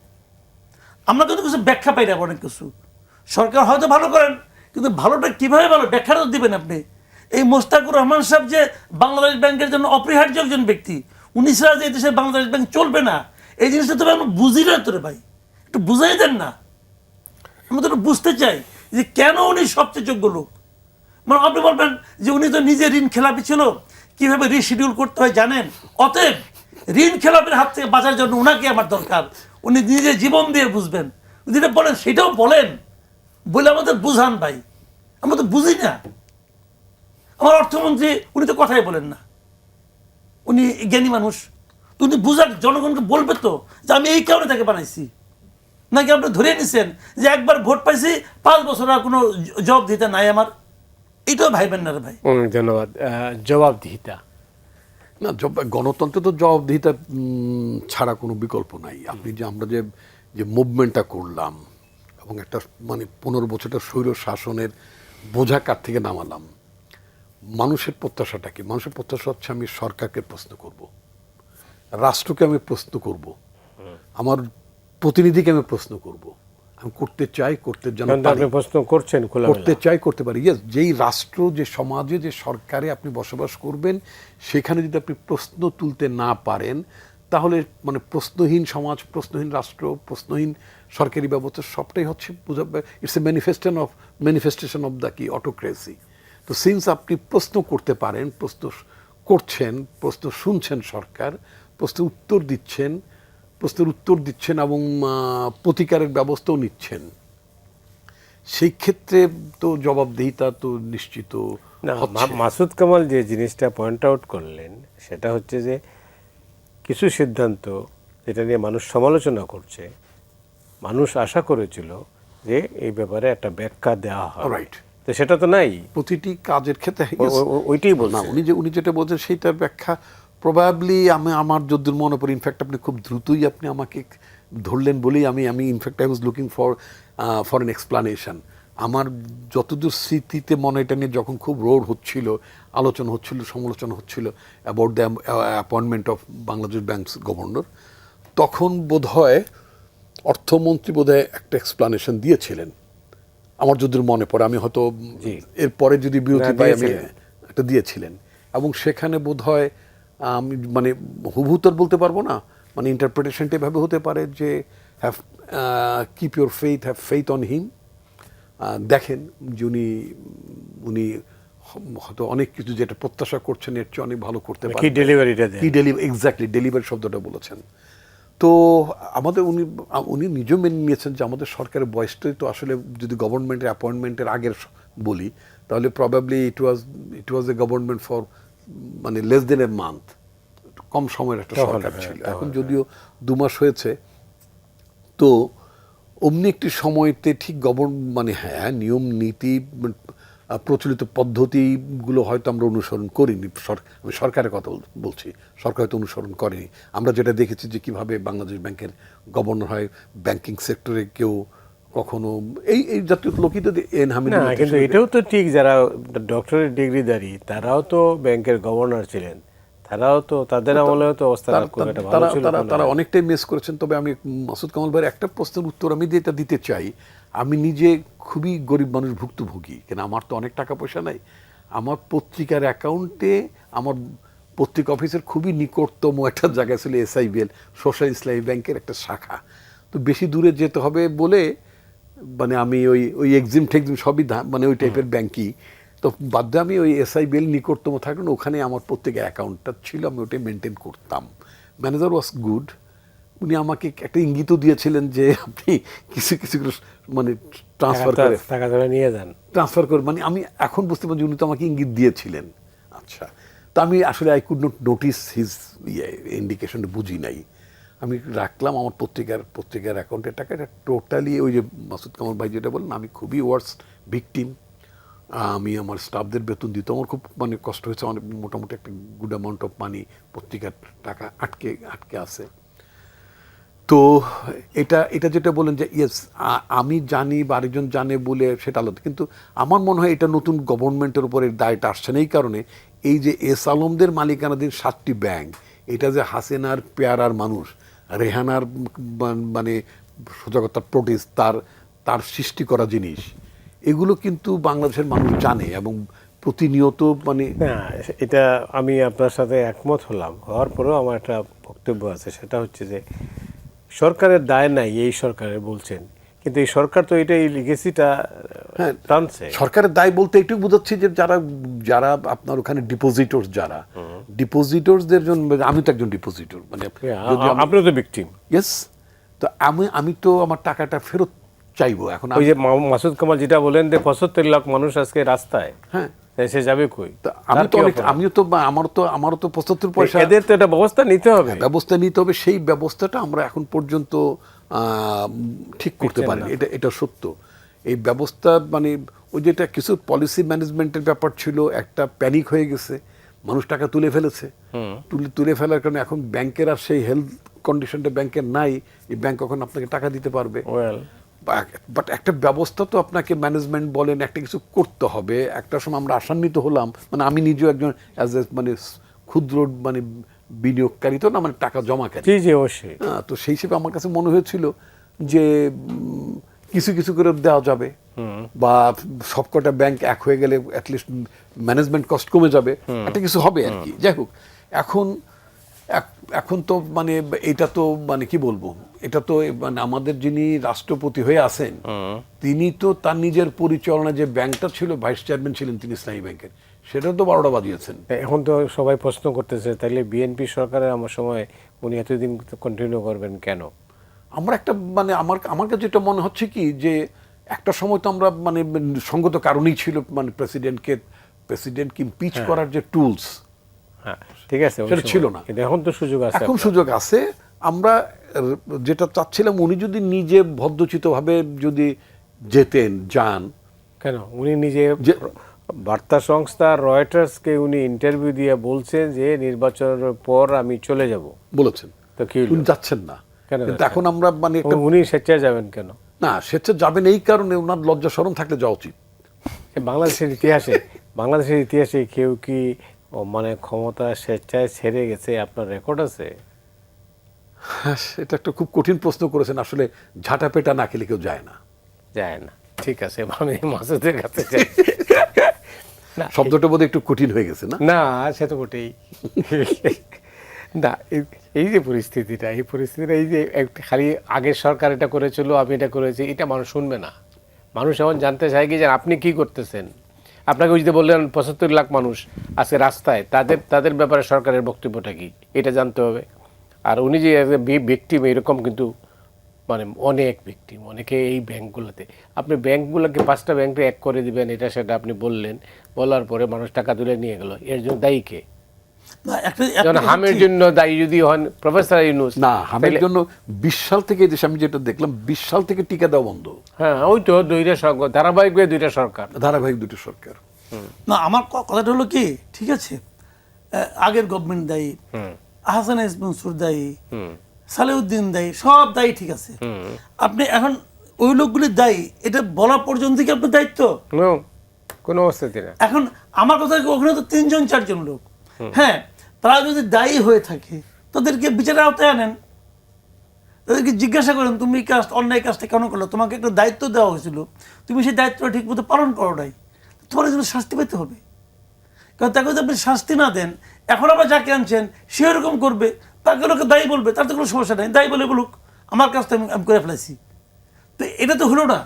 আমরা কিন্তু কিছু ব্যাখ্যা পাই না, অনেক কিছু। সরকার হয়তো ভালো করেন, কিন্তু ভালোটা কীভাবে ভালো ব্যাখ্যাটা দিবেন আপনি? এই মোস্তাকুর রহমান সাহেব যে বাংলাদেশ ব্যাংকের জন্য অপরিহার্য একজন ব্যক্তি, উনি ছাড়া যে দেশের বাংলাদেশ ব্যাংক চলবে না, এই জিনিসটা তবে আমরা বুঝি না তোরে ভাই, একটু বুঝাই দেন না। আমরা তো একটু বুঝতে চাই যে কেন উনি সবচেয়ে যোগ্য লোক। মানে আপনি বলবেন যে উনি তো নিজে ঋণ খেলাপি ছিল, কীভাবে রিশিডিউল করতে হয় জানেন, অতএব ঋণ খেলাপের হাত থেকে বাঁচার জন্য ওনাকে আমার দরকার, উনি নিজে জীবন দিয়ে বুঝবেন। যেটা বলেন সেটাও বলেন, বলে আমাদের বুঝান ভাই, আমরা তো বুঝি না। আমার অর্থমন্ত্রী উনি তো কথাই বলেন না, উনি জ্ঞানী মানুষ, তো উনি বুঝার জনগণকে বলবে তো যে আমি এই কারণে তাকে বানাইছি। নাকি আপনি ধরে নিছেন যে একবার ভোট পাইছি 5 বছর আর কোনো জবাবদিহিতা নাই আমার? এটাও ভাইবেন না রে ভাই। ধন্যবাদ। জবাবদিহিতা না, গণতন্ত্রে তো জবাবদিহিতা ছাড়া কোনো বিকল্প নাই। আপনি যে আমরা যে মুভমেন্টটা করলাম এবং একটা মানে 15 বছরটা স্বৈর শাসনের বোঝা কার থেকে নামালাম, মানুষের প্রত্যাশাটা কি? মানুষের প্রত্যাশা হচ্ছে আমি সরকারকে প্রশ্ন করব, রাষ্ট্রকে আমি প্রশ্ন করব, আমার প্রতিনিধিকে আমি প্রশ্ন করব। আমি করতে চাই, করতে জানি, আপনি প্রশ্ন করছেন, করতে চাই, করতে পারি। ইয়েস, যেই রাষ্ট্র, যে সমাজে, যে সরকারে আপনি বসবাস করবেন, সেখানে যদি আপনি প্রশ্ন তুলতে না পারেন, তাহলে মানে প্রশ্নহীন সমাজ, প্রশ্নহীন রাষ্ট্র, প্রশ্নহীন সরকারি ব্যবস্থা সবটাই হচ্ছে it's a manifestation of the কি অটোক্রেসি। তো সিন্স আপনি প্রশ্ন করতে পারেন, প্রশ্ন করছেন, প্রশ্ন শুনছেন, সরকার প্রশ্নের উত্তর দিচ্ছেন এবং প্রতিকারের ব্যবস্থাও নিচ্ছেন, সেই ক্ষেত্রে তো জবাবদিহিতা তো নিশ্চিত না, হচ্ছে। মাসুদ কামাল যে জিনিসটা পয়েন্ট আউট করলেন সেটা হচ্ছে যে কিছু সিদ্ধান্ত যেটা নিয়ে মানুষ সমালোচনা করছে, মানুষ আশা করেছিল যে এই ব্যাপারে একটা ব্যাখ্যা দেওয়া হয়, রাইট, তো সেটা তো নাই। প্রতিটি কাজের ক্ষেত্রে ওইটাই না, বলছে। উনি যেটা বলছেন সেইটার ব্যাখ্যা প্রবাবলি আমার যদ্দূর মনে পড়ে, ইনফ্যাক্ট আপনি খুব দ্রুতই আপনি আমাকে ধরলেন বলেই আমি in fact I was looking for an explanation. আমার যতদূর স্মৃতিতে মনে এটা নিয়ে যখন খুব রোড হচ্ছিল, আলোচনা হচ্ছিল, সমালোচনা হচ্ছিল about the appointment of Bangladesh banks governor, তখন বোধহয় অর্থমন্ত্রী বোধহয় একটা এক্সপ্লানেশন দিয়েছিলেন আমার যদ্দূর মনে পড়ে। আমি হয়তো এরপরে যদি বিরতি পাই আমি একটা দিয়েছিলেন, এবং সেখানে বোধহয় আমি মানে হুবহু তো আর বলতে পারবো না, মানে ইন্টারপ্রিটেশনটা এভাবে হতে পারে যে have keep your have faith on him. দেখেন যে উনি হয়তো অনেক কিছু যেটা প্রত্যাশা করছেন এর চেয়ে অনেক ভালো করতে পারেন। কি ডেলিভারিটা দেন, কি এক্স্যাক্টলি ডেলিভারি শব্দটা বলেছেন। তো আমাদের উনি নিজেও মেনে নিয়েছেন যে আমাদের সরকারের বয়সটাই তো আসলে যদি গভর্নমেন্টের অ্যাপয়েন্টমেন্টের আগের বলি তাহলে probably it was a government for মানে লেস দেন এ মান্থ, কম সময়ের একটা সরকার ছিল। এখন যদিও 2 মাস হয়েছে, তো অমনি একটি সময়তে ঠিক মানে হ্যাঁ নিয়ম নীতি প্রচলিত পদ্ধতিগুলো হয়তো আমরা অনুসরণ করিনি। আমি সরকারের কথা বলছি, সরকার হয়তো অনুসরণ করেনি। আমরা যেটা দেখেছি যে কিভাবে বাংলাদেশ ব্যাংকের গভর্নর হয়, ব্যাংকিং সেক্টরে কেউ কখনো এই জাতীয় লোকই তো না, কিন্তু এটাও তো ঠিক, যারা ডক্টরেট ডিগ্রিধারী তারাও তো ব্যাংকের গভর্নর ছিলেন, তারাও তো তাদের আমলেও তো অবস্থাটা খুব একটা ভালো ছিল না। তারা অনেকটাই মিস করেছেন। তবে আমি মাসুদ কামাল ভাইয়ের একটা প্রশ্নের উত্তর আমি যেটা দিতে চাই, আমি নিজে খুবই গরিব মানুষ, ভুক্তভোগী, কেন আমার তো অনেক টাকা পয়সা নাই। আমার পত্রিকার অ্যাকাউন্টে আমার পত্রিকা অফিসের খুবই নিকটতম একটা জায়গা ছিল SIBL, সোশ্যাল ইসলামী ব্যাংকের একটা শাখা। তো বেশি দূরে যেতে হবে বলে মানে আমি ওই এক্সিম টেক্সিম সবই মানে ওই টাইপের ব্যাংকই, তো বাধ্য আমি ওই SIBL নিকটতম থাকলেন ওখানে আমার প্রত্যেকের অ্যাকাউন্টটা ছিল, আমি ওটাই মেনটেন করতাম। ম্যানেজার ওয়াজ গুড, উনি আমাকে একটা ইঙ্গিতও দিয়েছিলেন যে আপনি কিছু কিছু মানে টাকা নিয়ে যান, ট্রান্সফার করে, মানে আমি এখন বুঝতে পারছি উনি তো আমাকে ইঙ্গিত দিয়েছিলেন। আচ্ছা, তা আমি আসলে I could not notice his ইন্ডিকেশনটা বুঝি নাই, আমি রাখলাম আমার পত্রিকার অ্যাকাউন্টের টাকা। এটা টোটালি ওই যে মাসুদ কামাল ভাই যেটা বললেন, আমি খুবই ওয়ার্স্ট ভিকটিম। আমি আমার স্টাফদের বেতন দিতে আমার খুব মানে কষ্ট হয়েছে, অনেক মোটামুটি একটা গুড অ্যামাউন্ট অফ মানি পত্রিকার টাকা আটকে আছে। তো এটা যেটা বলেন যে ইয়েস আমি জানি বা আরেকজন জানে বলে সেটা আলাদা, কিন্তু আমার মনে হয় এটা নতুন গভর্নমেন্টের উপর এর দায়টা আসছে না। এই কারণে এই যে এস আলমদের মালিকানাধীন 7টি ব্যাংক, এটা যে হাসিনার পেয়ারার মানুষ, রেহানার মানে সোজা কথা প্রোটিস তার সৃষ্টি করা জিনিস, এগুলো কিন্তু বাংলাদেশের মানুষ জানে এবং প্রতিনিয়ত মানে না, এটা আমি আপনার সাথে একমত হওয়ার পরেও আমার একটা বক্তব্য আছে, সেটা হচ্ছে যে সরকারের দায় নাই, এই সরকারের বলছেন, কিন্তু এই সরকার তো এটা এই লিগেসিটা টানছে। সরকারের দায় বলতে একটু বোঝাচ্ছি যে যারা আপনার ওখানে ডিপোজিটরস, যারা ডিপোজিটরসদের জন্য, আমি তো একজন ডিপোজিটর, মানে আপনি তো ভিকটিম। ইয়েস, তো আমি তো আমার টাকাটা ফেরত চাইবো। এখন ওই যে মাসুদ কামাল যেটা বলেন যে 75 লাখ মানুষ আজকে রাস্তায়, হ্যাঁ সে যাবে কই? আমারও তো 75 পয়সা, এদের তো একটা ব্যবস্থা নিতে হবে, সেই ব্যবস্থাটা আমরা এখন পর্যন্ত ঠিক করতে পারিনি। এটা সত্য। এই ব্যবস্থা মানে ওই যেটা কিছু পলিসি ম্যানেজমেন্টের ব্যাপার ছিল, একটা প্যানিক হয়ে গেছে, মানুষ টাকা তুলে ফেলেছে, তুলে ফেলার কারণে এখন ব্যাংকের আর সেই হেলথ কন্ডিশনটা ব্যাংকের নাই, এই ব্যাংক কখন আপনাকে টাকা দিতে পারবে। বাট একটা ব্যবস্থা তো আপনাকে ম্যানেজমেন্ট বলেন একটা কিছু করতে হবে। একটা সময় আমরা আশান্বিত হলাম, মানে আমি নিজেও একজন অ্যাজ এ মানে ক্ষুদ্র মানে বিনিয়োগকারী তো না, মানে টাকা জমাকারী, অবশ্যই। তো সেই হিসেবে আমার কাছে মনে হয়েছিল যে কিছু কিছু করে দেওয়া যাবে, বা সবকটা ব্যাংক এক হয়ে গেলে অ্যাটলিস্ট ম্যানেজমেন্ট কস্ট কমে যাবে, একটা কিছু হবে আর কি। যাই হোক, এখন তো মানে এটা তো মানে কি বলবো, এটা তো মানে আমাদের যিনি রাষ্ট্রপতি হয়ে আছেন তিনি তো তার নিজের পরিচালনা যে ব্যাংকটা ছিল, ভাইস চেয়ারম্যান ছিলেন তিনি ইসলামী ব্যাংকের, সেটা তো 12টা বাজিয়েছেন। এখন তো সবাই প্রশ্ন করতেছে তাহলে বিএনপি সরকারের আমার সময় উনি এতদিন কন্টিনিউ করবেন কেন? আমরা একটা মানে আমার কাছে যেটা মনে হচ্ছে কি যে একটা সময় তো আমরা মানে সঙ্গত কারণেই ছিল মানে প্রেসিডেন্টকে ইমপিচ করার যে টুলস, হ্যাঁ ঠিক আছে, ওই সেটা সময়। ছিল না। কিন্তু এখন তো সুযোগ আছে এখন আপনার। সুযোগ আছে। আমরা যেটা চাচ্ছিলাম, উনি যদি নিজে ভদ্রচিতভাবে যদি যান। কেন উনি নিজে বার্তা সংস্থা রয়টার্সকে উনি ইন্টারভিউ দিয়ে বলছেন যে নির্বাচনের পর আমি চলে যাব, বলেছেন, তো কি হলো? উনি যাচ্ছেন না। কেন কিন্তু যাচ্ছেন? এখন আমরা মানে একটা উনি স্বেচ্ছায় যাবেন কেন? না, স্বেচ্ছা যাবেন এই কারণে ওনার লজ্জা শরম থাকলে যাওয়া উচিত। বাংলাদেশের ইতিহাসে কেউ কি মানে ক্ষমতা স্বেচ্ছায় ছেড়ে গেছে আপনার রেকর্ড আছে? হ্যাঁ, এটা একটা খুব কঠিন প্রশ্ন করেছেন। আসলে ঝাঁটা পেটা না খেলে কেউ যায় না। যায় না, ঠিক আছে, আমি মাসুদের কাছে যাই। না শব্দটা বোধহয় একটু কঠিন হয়ে গেছে না? না, সে তো বটেই। না এই যে পরিস্থিতিটা, এই যে খালি আগের সরকার এটা করেছিল, আমি এটা করেছি, এটা মানুষ শুনবে না। মানুষ এখন জানতে চায় কি যে আপনি কি করতেছেন। আপনাকে ওই যে বললেন 75 লাখ মানুষ আজকে রাস্তায়, তাদের ব্যাপারে সরকারের বক্তব্যটা কি, এটা জানতে হবে। আর উনি যে ভিকটিম, এরকম কিন্তু মানে অনেক ভিকটিম, অনেকে এই ব্যাংকগুলোতে। আপনি ব্যাংকগুলোকে 5টা ব্যাংকে এক করে দিবেন, এটা সেটা আপনি বললেন, বলার পরে মানুষ টাকা তুলে নিয়ে গেল, এর জন্য দায়ী কে? না, যেমন হামের জন্য দায়ী যদি হন প্রফেসর ইউনূস। না, হামের জন্য 20 সাল থেকে এই দেশে আমি যেটা দেখলাম, 20 সাল থেকে টিকা দেওয়া বন্ধ। হ্যাঁ, ওই তো দুইটা সরকার, ধারাবাহিকভাবে দুইটা সরকার। ধারাবাহিক দুটো সরকার। না, আমার কথাটা হলো কি, ঠিক আছে, আগের গভর্নমেন্ট দায়ী, আহসান এস মনসুর দায়ী, সালেউদ্দিন দায়ী, সব দায়ী, ঠিক আছে। আপনি এখন ওই লোকগুলি দায়ী, এটা বলা পর্যন্ত কি আপনার দায়িত্ব? কোনো অবস্থাতে না। এখন আমার কথা, ওখানে তো 3-4 জন লোক, হ্যাঁ, তারা যদি দায়ী হয়ে থাকে তাদেরকে বিচারের আওতায় আনেন, তাদেরকে জিজ্ঞাসা করেন তুমি এই কাজ, অন্যায় কাজটা কেন করলো, তোমাকে একটা দায়িত্ব দেওয়া হয়েছিল, তুমি সেই দায়িত্বটা ঠিক মতো পালন করো নাই, তোমার জন্য শাস্তি পেতে হবে। কারণ তাকে যদি আপনি শাস্তি না দেন, এখন আবার যাকে আনছেন সে এরকম করবে, তাকে লোকে দায়ী বলবে, তার তো কোনো সমস্যা নেই, দায়ী বলে বলুক, আমার কাজটা আমি করে ফেলেছি। তো এটা তো হলো না।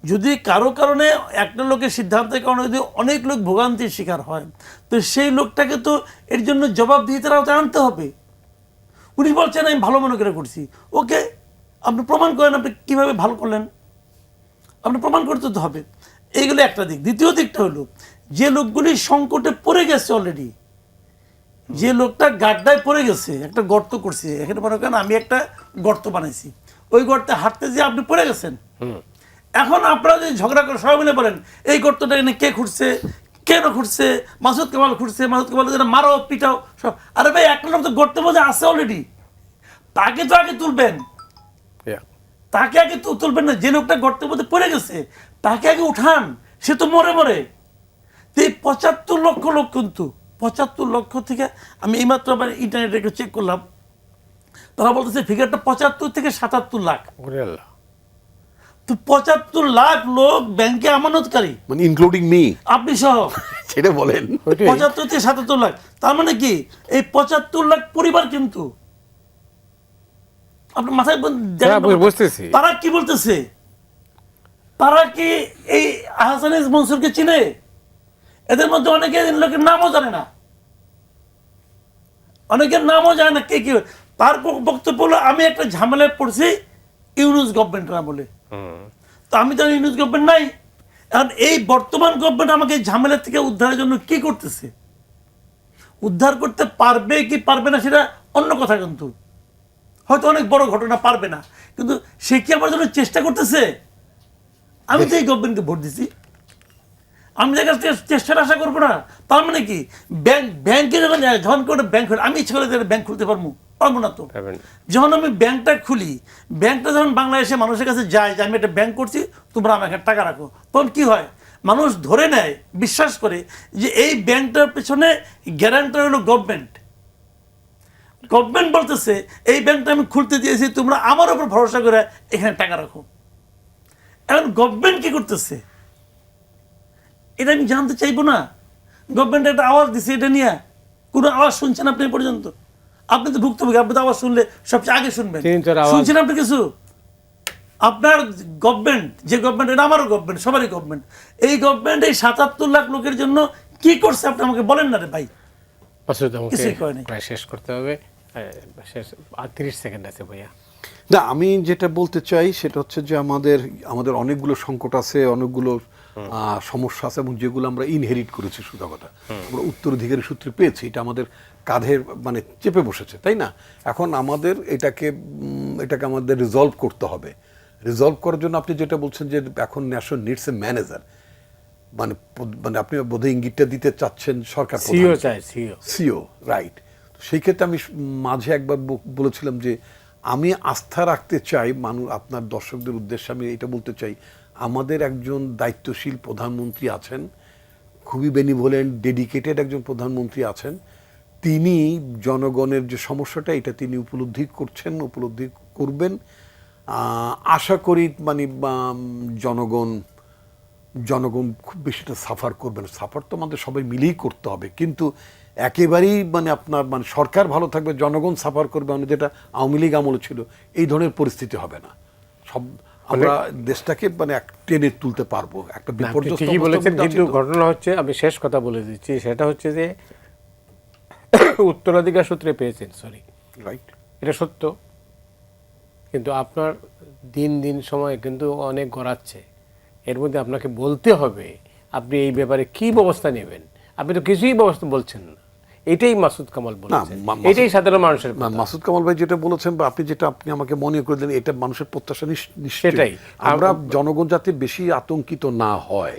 যদি কারো কারণে একটা লোকের সিদ্ধান্তের কারণে যদি অনেক লোক ভোগান্তির শিকার হয়, তো সেই লোকটাকে তো এর জন্য জবাবদিহিতার আওতায় আনতে হবে। উনি বলছেন আমি ভালো মনে করে করছি, ওকে, আপনি প্রমাণ করেন আপনি কীভাবে ভালো করলেন, আপনি প্রমাণ করতে তো হবে। এইগুলো একটা দিক। দ্বিতীয় দিকটা হলো, যে লোকগুলি সংকটে পড়ে গেছে অলরেডি, যে লোকটা গাড্ডায় পড়ে গেছে, একটা গর্ত করছে, এখানে মনে করেন আমি একটা গর্ত বানাইছি, ওই গর্তে হাঁটতে যেয়ে আপনি পড়ে গেছেন। এখন আপনারা যদি ঝগড়া করে সবাই মিলে বলেন এই গর্তটা এনে কে খুঁড়ছে, কেন খুঁড়ছে, মাসুদ কামাল খুঁড়ছে, মাসুদ কামাল মারো পিটাও সব, আরে ভাই একটা লোক তো গর্তের মধ্যে আছে অলরেডি, তাকে তো আগে তুলবেন, তাকে আগে তুলবেন না। যে লোকটা গর্তের মধ্যে পড়ে গেছে তাকে আগে উঠান, সে তো মরে মরে। তো এই 75 লক্ষ লোক, কিন্তু 75 লক্ষ থেকে আমি এইমাত্র আবার ইন্টারনেটে একটু চেক করলাম, তারা বলতেছে ফিগারটা 75 থেকে 77 লাখ। তো 75 লাখ লোক ব্যাংকে আমানতকারী, মানে ইনক্লুডিং মি, আপনি সহ, সেটা বলেন। 75 থেকে 77 লাখ, তার মানে কি এই 75 লাখ পরিবার, কিন্তু আপনার মাথায় বুঝতেছি তারা কি বলতেছে, তারা কি এই আহসান এস মনসুরকে চিনে? এদের মধ্যে অনেকে লোকের নামও জানে না, অনেকের নামও জানে না কে কি। তার বক্তব্য হলো আমি একটা ঝামেলায় পড়ছি ইউনূস গভর্নমেন্ট না বলে, তো আমি তো ইউনূস গভর্নমেন্ট নাই। এখন এই বর্তমান গভর্নমেন্ট আমাকে এই ঝামেলা থেকে উদ্ধারের জন্য কি করতেছে, উদ্ধার করতে পারবে কি পারবে না সেটা অন্য কথা, কিন্তু হয়তো অনেক বড় ঘটনা, পারবে না, কিন্তু সে কি আমার জন্য চেষ্টা করতেছে? আমি তো এই গভর্নমেন্টকে ভোট দিছি, আমি যার কাছ থেকে চেষ্টার আশা করবো না। তার মানে কি ব্যাংকে যখন করে ব্যাংক খুলে, আমি ইচ্ছে করে ব্যাংক খুলতে পারবো না তো। যখন আমি ব্যাংকটা খুলি, ব্যাংকটা যখন বাংলাদেশে মানুষের কাছে যায় যে আমি একটা ব্যাংক করছি, তোমরা আমাকে টাকা রাখো, তখন কি হয়, মানুষ ধরে নেয়, বিশ্বাস করে যে এই ব্যাংকটার পেছনে গ্যারান্টার হলো গভর্নমেন্ট। গভর্নমেন্ট বলতেছে এই ব্যাংকটা আমি খুলতে দিয়েছি, তোমরা আমার উপর ভরসা করে এখানে টাকা রাখো। এখন গভর্নমেন্ট কি করতেছে এটা আমি জানতে চাইবো না? গভর্নমেন্ট একটা আওয়াজ দিচ্ছে, এটা নিয়ে কোনো আওয়াজ শুনছেন আপনি পর্যন্ত? আপনি তো ভুক্তভোগী, আপনি তো আওয়াজ শুনলে সবচেয়ে আগে শুনবেন, শুনছেন আপনি কিছু? আপনার গভর্নমেন্ট, যে গভর্নমেন্ট, এটা আমারও গভর্নমেন্ট, সবারই গভর্নমেন্ট, এই গভর্নমেন্ট এই 77 লাখ লোকের জন্য কি করছে আপনি আমাকে বলেন না রে ভাই। প্রায় শেষ করতে হবে, 30 সেকেন্ড আছে ভাইয়া। না, আমি যেটা বলতে চাই সেটা হচ্ছে যে আমাদের অনেকগুলো সংকট আছে, অনেকগুলো সমস্যা আছে, এবং যেগুলো আমরা ইনহেরিট করেছি, সুদা কথা আমরা উত্তরাধিকারী সূত্রে পেয়েছি, এটা আমাদের কাঁধের মানে চেপে বসেছে, তাই না? এখন আমাদের এটাকে আমাদের রিজলভ করতে হবে। রিজলভ করার জন্য আপনি যেটা বলছেন যে এখন ন্যাশন নিডস এ ম্যানেজার, মানে আপনি বোধহয় ইঙ্গিতটা দিতে চাচ্ছেন সরকার সিও চাই, সিও, রাইট। সেই ক্ষেত্রে আমি মাঝে একবার বলেছিলাম যে আমি আস্থা রাখতে চাই আপনার দর্শকদের উদ্দেশ্যে আমি এটা বলতে চাই, আমাদের একজন দায়িত্বশীল প্রধানমন্ত্রী আছেন, খুবই বেনিভোলেন্ট ডেডিকেটেড একজন প্রধানমন্ত্রী আছেন। তিনি জনগণের যে সমস্যাটা এটা তিনি উপলব্ধি করবেন। আশা করি মানে জনগণ খুব বেশিটা সাফার করবেন। সাফার তো আমাদের সবাই মিলেই করতে হবে, কিন্তু একেবারেই মানে আপনার মানে সরকার ভালো থাকবে, জনগণ সাফার করবে, মানে যেটা আওয়ামী লীগ আমলে ছিল, এই ধরনের পরিস্থিতি হবে না। আমরা দেশটাকে মানে টেনে তুলতে পারবো একটা বিপর্যস্ত ঠিকই বলেছেন, কিন্তু ঘটনা হচ্ছে, আমি শেষ কথা বলে দিচ্ছি, সেটা হচ্ছে যে উত্তরাধিকার সূত্রে পেয়েছেন, সরি, রাইট, এটা সত্য, কিন্তু আপনার দিন দিন সময় কিন্তু অনেক গড়াচ্ছে। এর মধ্যে আপনাকে বলতে হবে আপনি এই ব্যাপারে কি ব্যবস্থা নেবেন। আপনি তো কিছুই ব্যবস্থা বলছেন না, এটাই মাসুদ কামাল বলেছেন, এটাই সাধারণ মানুষের না। মাসুদ কামাল ভাই যেটা বলেছেন বা আপনি আমাকে মনে করে দিলেন, এটা মানুষের প্রত্যাশা নিশ্চয়ই। আমরা জনগণ যাতে বেশি আতঙ্কিত না হয়,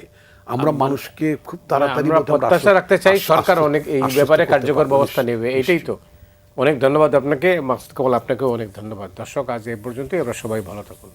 আমরা মানুষকে খুব তাড়াতাড়ি প্রত্যাশা রাখতে চাই সরকার অনেক এই ব্যাপারে কার্যকর ব্যবস্থা নেবে, এটাই তো। অনেক ধন্যবাদ আপনাকে মাসুদ কামাল, আপনাকেও অনেক ধন্যবাদ। দর্শক, আজ এ পর্যন্তই, আমরা সবাই ভালো থাকুন।